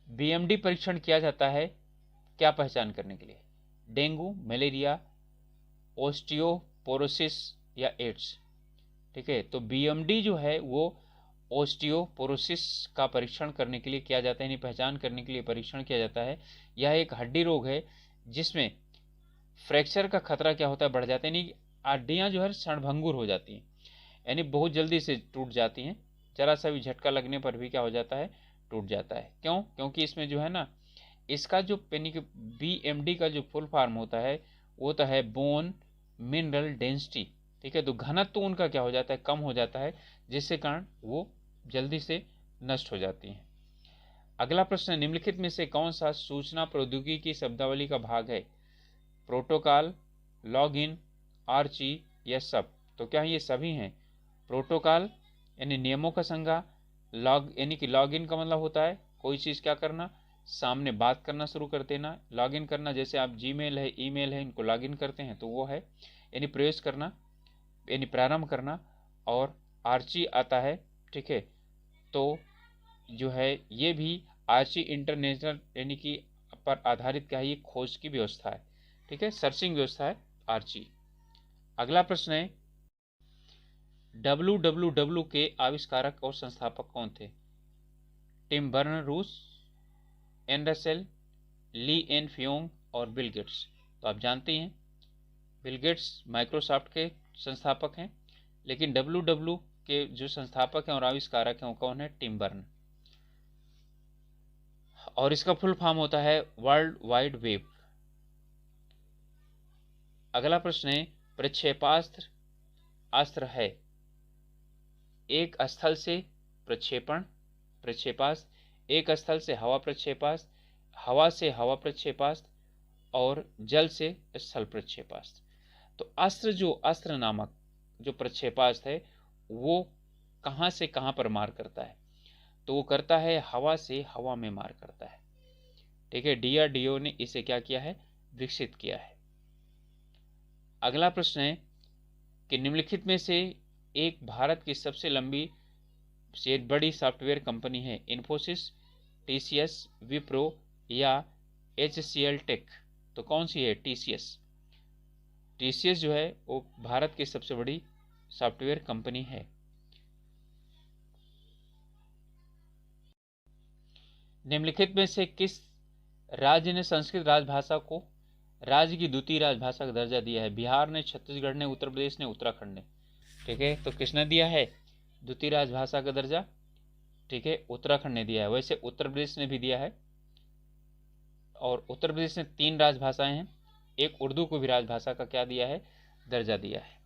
बीएमडी परीक्षण किया जाता है क्या पहचान करने के लिए? डेंगू, मलेरिया, ओस्टियोपोरोसिस या एड्स? ठीक है, तो बीएमडी जो है वो ओस्टियोपोरोसिस का परीक्षण करने के लिए किया जाता है, यानी पहचान करने के लिए परीक्षण किया जाता है। यह एक हड्डी रोग है जिसमें फ्रैक्चर का खतरा क्या होता है, बढ़ जाता है, यानी हड्डियाँ जो है क्षणभंगुर हो जाती हैं, यानी बहुत जल्दी से टूट जाती हैं, जरा सा भी झटका लगने पर भी क्या हो जाता है, टूट जाता है। क्यों? क्योंकि इसमें जो है ना, इसका जो यानी कि बीएमडी का जो फुल फॉर्म होता है वो तो है बोन मिनरल डेंसिटी। ठीक है, तो घनत्व तो उनका क्या हो जाता है, कम हो जाता है, जिसके कारण वो जल्दी से नष्ट हो जाती हैं। अगला प्रश्न, निम्नलिखित में से कौन सा सूचना प्रौद्योगिकी की शब्दावली का भाग है? प्रोटोकॉल, लॉगिन, आर्ची या सब? तो क्या ये सभी हैं? प्रोटोकॉल यानी नियमों का संग्रह, लॉग यानी कि लॉगिन का मतलब होता है कोई चीज़ क्या करना, सामने बात करना शुरू कर देना, लॉगिन करना, जैसे आप जीमेल है, ईमेल है, इनको लॉगिन करते हैं तो वो है, यानी प्रवेश करना, यानी प्रारंभ करना। और आर्ची आता है, ठीक है, तो जो है ये भी आर्ची इंटरनेशनल यानी कि पर आधारित क्या है, ये खोज की व्यवस्था है, ठीक है, सर्चिंग व्यवस्था है आर्ची। अगला प्रश्न है WWW के आविष्कारक और संस्थापक कौन थे? टिम बर्नर रूस, एंडरसेल, ली एन फ्योंग और बिल गेट्स। तो आप जानते हैं बिल गेट्स माइक्रोसॉफ्ट के संस्थापक हैं, लेकिन WWW के जो संस्थापक हैं और आविष्कारक हैं वो कौन है? Tim Berner. और इसका फुल फॉर्म होता है वर्ल्ड वाइड वेब। अगला प्रश्न है प्रक्षेपास्त्र अस्त्र है, एक स्थल से प्रक्षेपण प्रक्षेपास्त्र, एक स्थल से हवा प्रक्षेपास्त्र, हवा से हवा प्रक्षेपास्त्र और जल से स्थल प्रक्षेपास्त्र। तो अस्त्र नामक जो प्रक्षेपास्त्र है वो कहाँ से कहाँ पर मार करता है? तो वो करता है हवा से हवा में मार करता है, ठीक है। DRDO ने इसे क्या किया है? विकसित किया है। अगला प्रश्न है कि निम्नलिखित में से एक भारत की सबसे लंबी से बड़ी सॉफ्टवेयर कंपनी है? इन्फोसिस, TCS, विप्रो या HCL टेक। तो कौन सी है? TCS जो है वो भारत की सबसे बड़ी सॉफ्टवेयर कंपनी है। निम्नलिखित में से किस राज्य ने संस्कृत राजभाषा को राज्य की द्वितीय राजभाषा का दर्जा दिया है? बिहार ने, छत्तीसगढ़ ने, उत्तर प्रदेश ने, उत्तराखंड ने, ठीक है। तो किसने दिया है द्वितीय राजभाषा का दर्जा? ठीक है, उत्तराखंड ने दिया है। वैसे उत्तर प्रदेश ने भी दिया है, और उत्तर प्रदेश ने 3 राजभाषाएं हैं, एक उर्दू को भी राजभाषा का क्या दिया है? दर्जा दिया है।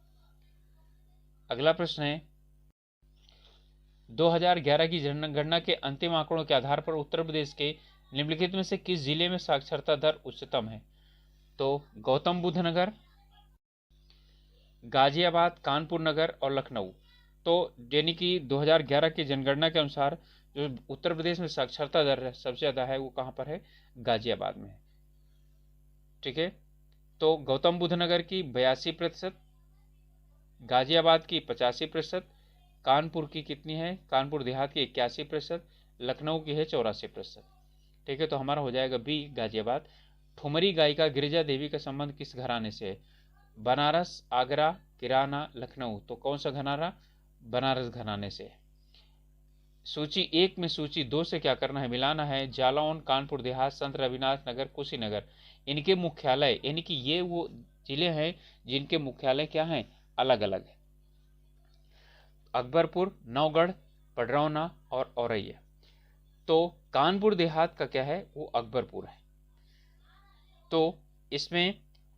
अगला प्रश्न है 2011 की जनगणना के अंतिम आंकड़ों के आधार पर उत्तर प्रदेश के निम्नलिखित में से किस जिले में साक्षरता दर उच्चतम है? तो गौतम बुद्ध नगर, गाजियाबाद, कानपुर नगर और लखनऊ। तो यानी कि 2011 की जनगणना के अनुसार जो उत्तर प्रदेश में साक्षरता दर सबसे ज्यादा है वो कहां पर है? गाजियाबाद में है, ठीक है। तो गौतम बुद्ध नगर की 82%, गाजियाबाद की 85%, कानपुर की कितनी है? कानपुर देहात की 81%, लखनऊ की है 84%, ठीक है। तो हमारा हो जाएगा बी, गाजियाबाद। ठुमरी गायिका गिरिजा देवी का संबंध किस घराने से है? बनारस, आगरा, किराना, लखनऊ। तो कौन सा घराना? बनारस घराने से। सूची 1 में सूची 2 से क्या करना है? मिलाना है। जालौन, कानपुर देहात, संत रविनाथ नगर, कुशीनगर, इनके मुख्यालय, यानी कि ये वो जिले हैं जिनके मुख्यालय क्या हैं? अलग अलग है। अकबरपुर, नौगढ़, पडरौना और औरैया। तो कानपुर देहात का क्या है? वो अकबरपुर है। तो इसमें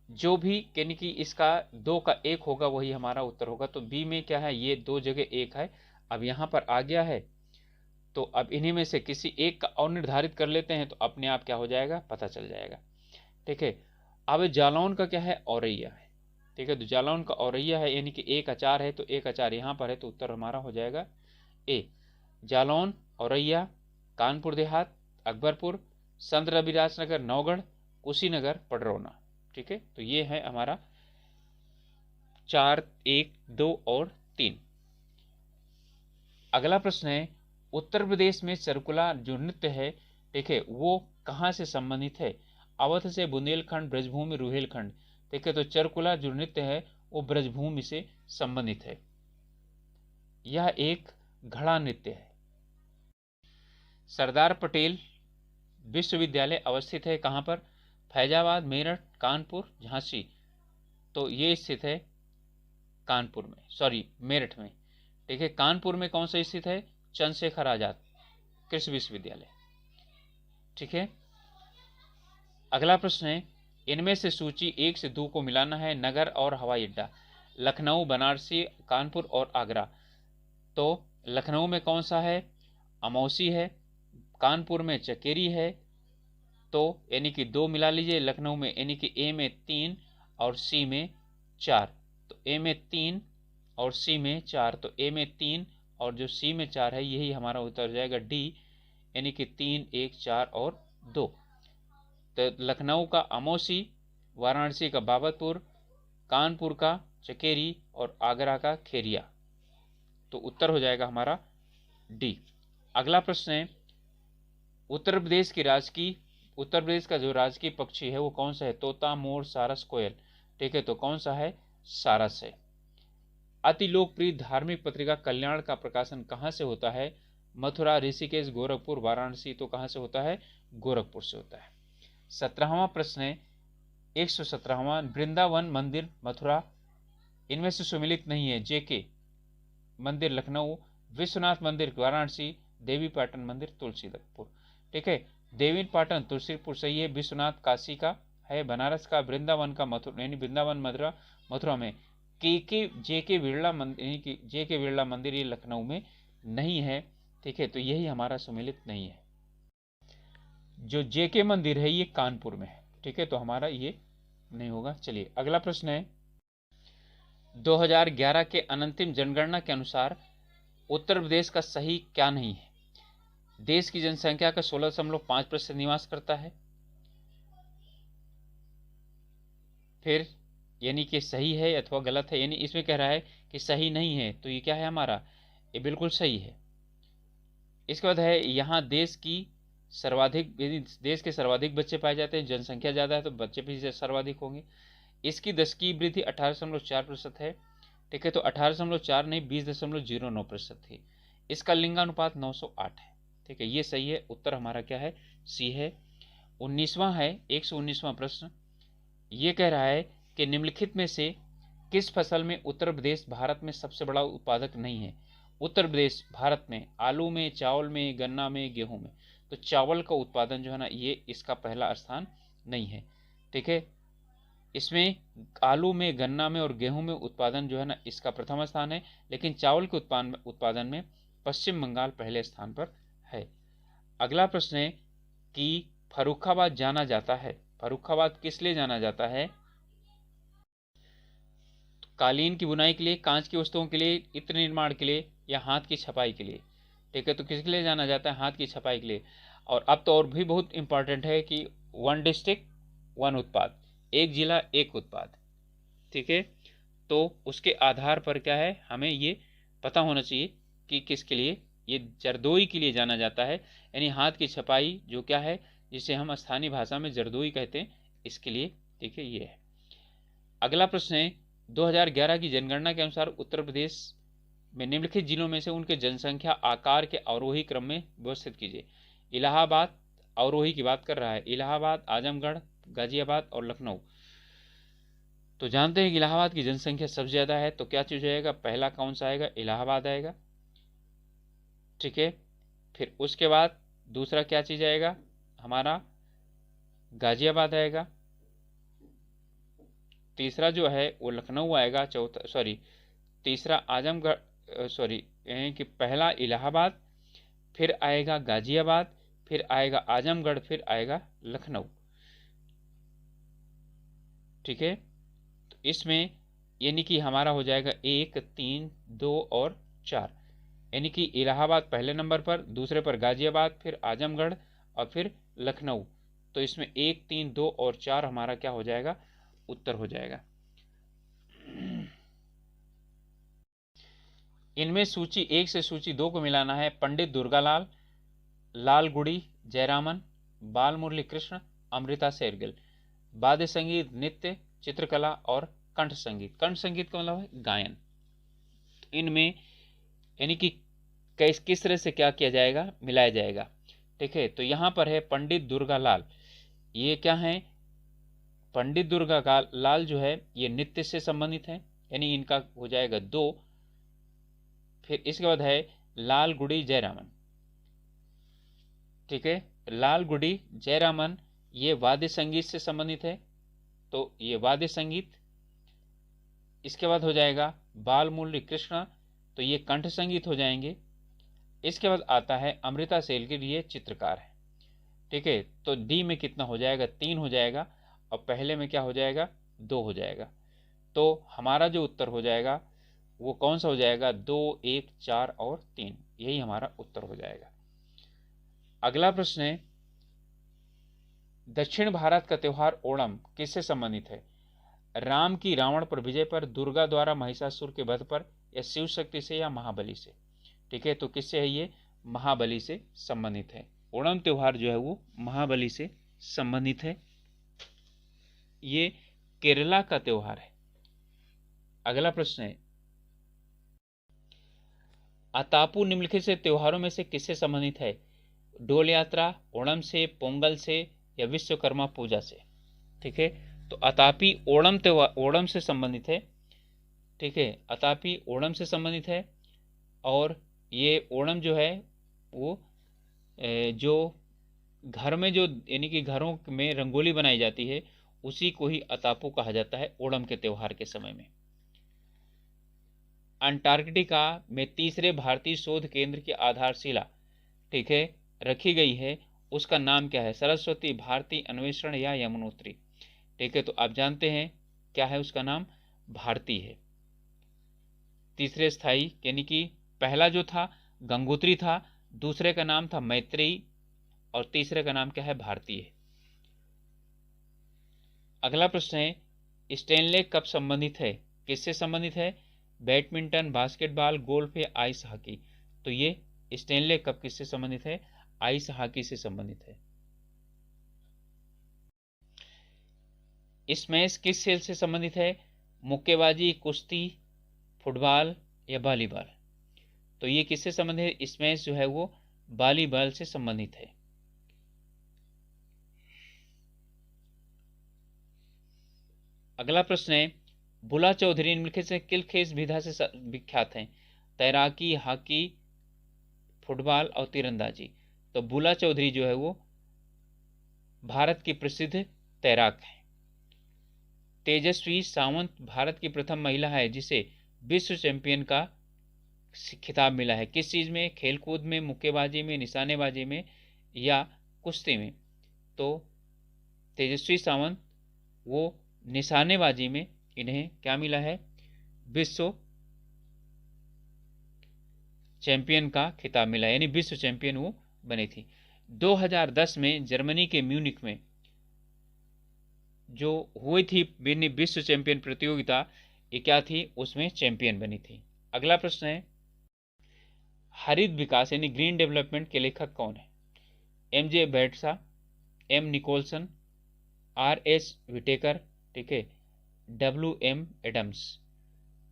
जो भी यानी कि इसका 2 का 1 होगा वही हमारा उत्तर होगा। तो बी में क्या है? ये 2 जगह 1 है, अब यहां पर आ गया है, तो अब इन्हीं में से किसी एक का और निर्धारित कर लेते हैं तो अपने आप क्या हो जाएगा? पता चल जाएगा, ठीक है। अब जालौन का क्या है? औरैया है, ठीक है। तो जालौन का औरैया है, यानी कि 1 है, तो 1 यहाँ पर है, तो उत्तर हमारा हो जाएगा ए। जालौन, औरैया, कानपुर देहात, अकबरपुर, संत रविदास नगर, नौगढ़, कुशीनगर, पडरौना, ठीक है। तो ये है हमारा 4, 1, 2 और 3। अगला प्रश्न है उत्तर प्रदेश में चरकुला जो नृत्य है, ठीक है, वो कहाँ से संबंधित है? अवध से, बुंदेलखंड, ब्रजभूमि, रुहेलखंड, ठीक है। तो चरकुला जो नृत्य है वो ब्रजभूमि से संबंधित है। यह एक घड़ा नृत्य है। सरदार पटेल विश्वविद्यालय अवस्थित है कहाँ पर? फैजाबाद, मेरठ, कानपुर, झांसी। तो ये स्थित है कानपुर में, सॉरी मेरठ में, ठीक है। कानपुर में कौन सा स्थित है? चंद्रशेखर आजाद कृषि विश्वविद्यालय, ठीक है। अगला प्रश्न है इनमें से सूची 1 से 2 को मिलाना है। नगर और हवाई अड्डा, लखनऊ, बनारसी, कानपुर और आगरा। तो लखनऊ में कौन सा है? अमौसी है। कानपुर में चकेरी है, तो यानी कि 2 मिला लीजिए लखनऊ में, यानी कि ए में 3 और सी में 4। तो ए में 3 और सी में 4, तो ए में 3 और जो सी में 4 है यही हमारा उत्तर हो जाएगा डी, यानी कि 3, 1, 4 और 2। तो लखनऊ का अमौसी, वाराणसी का बाबतपुर, कानपुर का चकेरी और आगरा का खेरिया। तो उत्तर हो जाएगा हमारा डी। अगला प्रश्न है, उत्तर प्रदेश का जो राजकीय पक्षी है वो कौन सा है? तोता, मोर, सारस, कोयल। ठीक है, तो कौन सा है? सारस है। अति लोकप्रिय धार्मिक पत्रिका कल्याण का प्रकाशन कहाँ से होता है? मथुरा, ऋषिकेश, गोरखपुर, वाराणसी। तो कहाँ से होता है? गोरखपुर से होता है। 17वां प्रश्न है, 117वां, वृंदावन मंदिर मथुरा इनमें से सुमिलित नहीं है। जेके मंदिर लखनऊ, विश्वनाथ मंदिर वाराणसी, देवी पाटन मंदिर तुलसीपुर। ठीक है, देवी पाटन तुलसीपुर सही है, विश्वनाथ काशी का है, बनारस का, वृंदावन का मथुरा यानी वृंदावन मथुरा में, जेके बिरला मंदिर ये लखनऊ में नहीं है। ठीक है, तो यही हमारा सुमिलित नहीं है। जो जेके मंदिर है ये कानपुर में है। ठीक है, तो हमारा ये नहीं होगा। चलिए अगला प्रश्न है, 2011 के अंतिम जनगणना के अनुसार उत्तर प्रदेश का सही क्या नहीं है? देश की जनसंख्या का 16.5% निवास करता है। फिर यानी कि सही है अथवा गलत है, यानी इसमें कह रहा है कि सही नहीं है, तो ये क्या है हमारा? ये बिल्कुल सही है। इसके बाद है, यहाँ देश के सर्वाधिक बच्चे पाए जाते हैं, जनसंख्या ज़्यादा है तो बच्चे भी सर्वाधिक होंगे। इसकी दशकीय वृद्धि 18.4% है। ठीक है, तो 18.4 नहीं 20.09% थी। इसका लिंगानुपात 908 है। ठीक है, ये सही है। उत्तर हमारा क्या है? सी है। 19वां है, 119वां प्रश्न, ये कह रहा है कि निम्नलिखित में से किस फसल में उत्तर प्रदेश भारत में सबसे बड़ा उत्पादक नहीं है? उत्तर प्रदेश भारत में आलू में, चावल में, गन्ना में, गेहूं में। तो चावल का उत्पादन जो है ना, ये इसका पहला स्थान नहीं है। ठीक है, इसमें आलू में, गन्ना में और गेहूं में उत्पादन जो है ना, इसका प्रथम स्थान है, लेकिन चावल के उत्पादन में पश्चिम बंगाल पहले स्थान पर है। अगला प्रश्न है कि फर्रुखाबाद जाना जाता है, फर्रुखाबाद किस लिए जाना जाता है? कालीन की बुनाई के लिए, कांच की वस्तुओं के लिए, इत्र निर्माण के लिए या हाथ की छपाई के लिए। ठीक है, तो किसके लिए जाना जाता है? हाथ की छपाई के लिए। और अब तो और भी बहुत इंपॉर्टेंट है कि 1 डिस्ट्रिक्ट 1 उत्पाद, एक जिला एक उत्पाद। ठीक है, तो उसके आधार पर क्या है, हमें ये पता होना चाहिए कि किसके लिए, ये जरदोई के लिए जाना जाता है, यानी हाथ की छपाई जो क्या है, जिसे हम स्थानीय भाषा में जरदोई कहते हैं, इसके लिए। ठीक है, ये है। अगला प्रश्न है, 2011 की जनगणना के अनुसार उत्तर प्रदेश में निम्नलिखित जिलों में से उनके जनसंख्या आकार के अवरोही क्रम में व्यवस्थित कीजिए। इलाहाबाद अवरोही की बात कर रहा है, इलाहाबाद, आजमगढ़, गाजियाबाद और लखनऊ। तो जानते हैं कि इलाहाबाद की जनसंख्या सबसे ज्यादा है, तो क्या चीज आएगा? पहला कौन सा आएगा? इलाहाबाद आएगा। ठीक है, फिर उसके बाद दूसरा क्या चीज आएगा हमारा? गाजियाबाद आएगा। तीसरा जो है वो लखनऊ आएगा। तीसरा आजमगढ़, यानी कि पहला इलाहाबाद, फिर आएगा गाजियाबाद, फिर आएगा आजमगढ़, फिर आएगा लखनऊ। ठीक है, तो इसमें यानी कि हमारा हो जाएगा 1, 3, 2 और 4, यानी कि इलाहाबाद पहले नंबर पर, दूसरे पर गाजियाबाद, फिर आजमगढ़ और फिर लखनऊ। तो इसमें 1, 3, 2 और 4 हमारा क्या हो जाएगा? उत्तर हो जाएगा। इनमें सूची 1 से सूची 2 को मिलाना है। पंडित दुर्गालाल, लालगुड़ी जयरामन, बाल मुरली कृष्ण, अमृता शेरगिल। वाद्य संगीत, नृत्य, चित्रकला और कंठ संगीत। कंठ संगीत का मतलब है गायन। इनमें यानी कि किस तरह से क्या किया जाएगा? मिलाया जाएगा। ठीक है, तो यहां पर है पंडित दुर्गालाल, ये क्या है? पंडित दुर्गालाल जो है ये नृत्य से संबंधित है, यानी इनका हो जाएगा 2। फिर इसके बाद है लालगुड़ी जयरामन। ठीक है, लालगुड़ी जयरामन ये वाद्य संगीत से संबंधित है, तो ये वाद्य संगीत। इसके बाद हो जाएगा बाल मुरली कृष्ण, तो ये कंठ संगीत हो जाएंगे। इसके बाद आता है अमृता शेरगिल, ये चित्रकार है। ठीक है, तो डी में कितना हो जाएगा? 3 हो जाएगा, और पहले में क्या हो जाएगा? 2 हो जाएगा। तो हमारा जो उत्तर हो जाएगा वो कौन सा हो जाएगा? 2, 1, 4 और 3, यही हमारा उत्तर हो जाएगा। अगला प्रश्न है, दक्षिण भारत का त्योहार ओणम किससे संबंधित है? राम की रावण पर विजय पर, दुर्गा द्वारा महिषासुर के वध पर, या शिव शक्ति से, या महाबली से? ठीक है, तो किससे है ये? महाबली से संबंधित है। ओणम त्योहार जो है वो महाबली से संबंधित है। ये केरला का त्योहार है। अगला प्रश्न है, अतापू निम्नलिखित से त्योहारों में से किससे संबंधित है? डोल यात्रा, ओणम से, पोंगल से, या विश्वकर्मा पूजा से? ठीक है, तो अतापी ओणम त्योहार ओणम से संबंधित है। ठीक है, अतापी ओणम से संबंधित है। और ये ओणम जो है वो जो घर में जो यानी कि घरों में रंगोली बनाई जाती है उसी को ही अतापू कहा जाता है ओणम के त्योहार के समय में। अंटार्कटिका में तीसरे भारतीय शोध केंद्र की आधारशिला, ठीक है, रखी गई है, उसका नाम क्या है? सरस्वती, भारती, अन्वेषण, या यमुनोत्री? ठीक है, तो आप जानते हैं क्या है उसका नाम? भारती है। तीसरे स्थाई यानी कि पहला जो था गंगोत्री था, दूसरे का नाम था मैत्रेयी, और तीसरे का नाम क्या है? भारती है। अगला प्रश्न है, स्टेनले कप संबंधित है? किससे संबंधित है? बैडमिंटन, बास्केटबॉल, गोल्फ, या आइस हॉकी? तो ये स्टेनले कप किससे संबंधित है? आइस हॉकी से संबंधित है। स्मैश किस खेल से संबंधित है? मुक्केबाजी, कुश्ती, फुटबॉल, या वॉलीबॉल? तो ये किससे संबंधित है? स्मैश जो है वो वॉलीबॉल से संबंधित है। अगला प्रश्न है, बुला चौधरी निम्नलिखित से किस खेल विधा से विख्यात हैं? तैराकी, हॉकी, फुटबॉल, और तीरंदाजी? तो बुला चौधरी जो है वो भारत की प्रसिद्ध तैराक है। तेजस्वी सावंत भारत की प्रथम महिला है जिसे विश्व चैंपियन का खिताब मिला है। किस चीज में? खेलकूद में, मुक्केबाजी में, निशानेबाजी में, या कुश्ती में? तो तेजस्वी सावंत वो निशानेबाजी में इन्हें क्या मिला है? विश्व चैंपियन का खिताब मिला, यानी विश्व चैंपियन वो बनी थी। 2010 में जर्मनी के म्यूनिक में जो हुई थी विश्व चैंपियन प्रतियोगिता, ये क्या थी? उसमें चैंपियन बनी थी। अगला प्रश्न है, हरित विकास यानी ग्रीन डेवलपमेंट के लेखक कौन है? एमजे बैटसा, M Nicholson, R S Whitaker, ठीक है, डब्ल्यू एम एडम्स?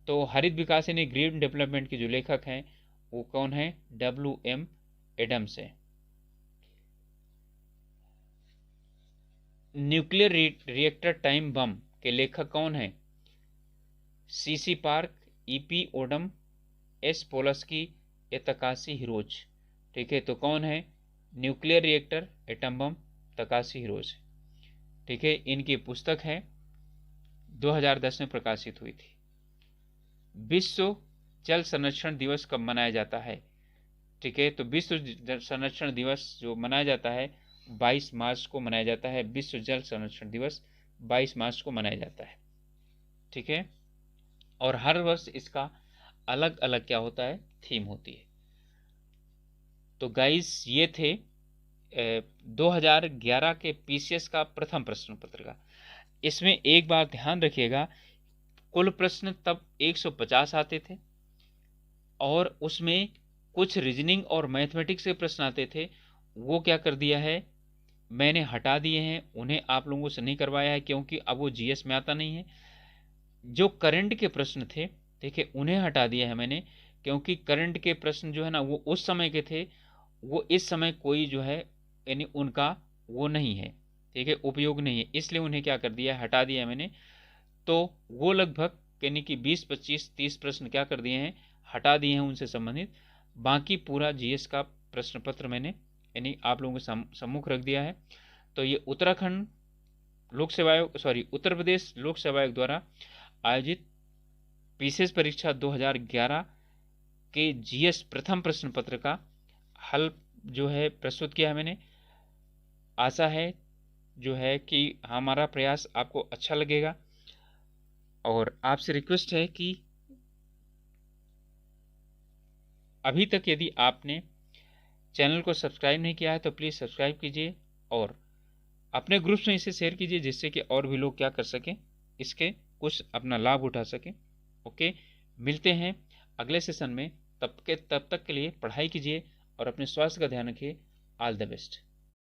तो हरित विकास यानी ग्रीन डेवलपमेंट के जो लेखक हैं वो कौन है? डब्ल्यू एम एडम्स है। न्यूक्लियर रिएक्टर टाइम बम के लेखक कौन है? CC Park, EP Odum, S Polsky, या तकाशी हिरोज? ठीक है, तो कौन है? Nuclear reactor atom bomb Takashi Hirose. ठीक है, इनकी पुस्तक है 2010 में प्रकाशित हुई थी। विश्व जल संरक्षण दिवस कब मनाया जाता है? ठीक है, तो विश्व जल संरक्षण दिवस जो मनाया जाता है 22 मार्च को मनाया जाता है। विश्व जल संरक्षण दिवस 22 मार्च को मनाया जाता है। ठीक है, और हर वर्ष इसका अलग अलग क्या होता है? थीम होती है। तो गाइस ये थे 2011 के पीसीएस का प्रथम प्रश्न पत्रिका। इसमें एक बात ध्यान रखिएगा, कुल प्रश्न तब 150 आते थे और उसमें कुछ रीजनिंग और मैथमेटिक्स के प्रश्न आते थे, वो क्या कर दिया है मैंने हटा दिए हैं, उन्हें आप लोगों से नहीं करवाया है क्योंकि अब वो जीएस में आता नहीं है। जो करंट के प्रश्न थे देखिए उन्हें हटा दिया है मैंने, क्योंकि करंट के प्रश्न जो है ना वो उस समय के थे, वो इस समय कोई जो है यानी उनका वो नहीं है, ठीक है, उपयोग नहीं है, इसलिए उन्हें क्या कर दिया है? हटा दिया है मैंने। तो वो लगभग यानी कि 20, 25, 30 प्रश्न क्या कर दिए हैं? हटा दिए हैं उनसे संबंधित। बाकी पूरा जीएस का प्रश्न पत्र मैंने यानी आप लोगों के सम्मुख रख दिया है। तो ये उत्तराखंड लोक सेवा आयोग उत्तर प्रदेश लोक सेवा आयोग द्वारा आयोजित पीसीएस परीक्षा 2011 के जीएस प्रथम प्रश्न पत्र का हल जो है प्रस्तुत किया है मैंने। आशा है जो है कि हमारा प्रयास आपको अच्छा लगेगा, और आपसे रिक्वेस्ट है कि अभी तक यदि आपने चैनल को सब्सक्राइब नहीं किया है तो प्लीज़ सब्सक्राइब कीजिए और अपने ग्रुप्स में इसे शेयर कीजिए जिससे कि और भी लोग क्या कर सकें, इसके कुछ अपना लाभ उठा सकें। ओके, मिलते हैं अगले सेशन में। तब तक के लिए पढ़ाई कीजिए और अपने स्वास्थ्य का ध्यान रखिए। All the best.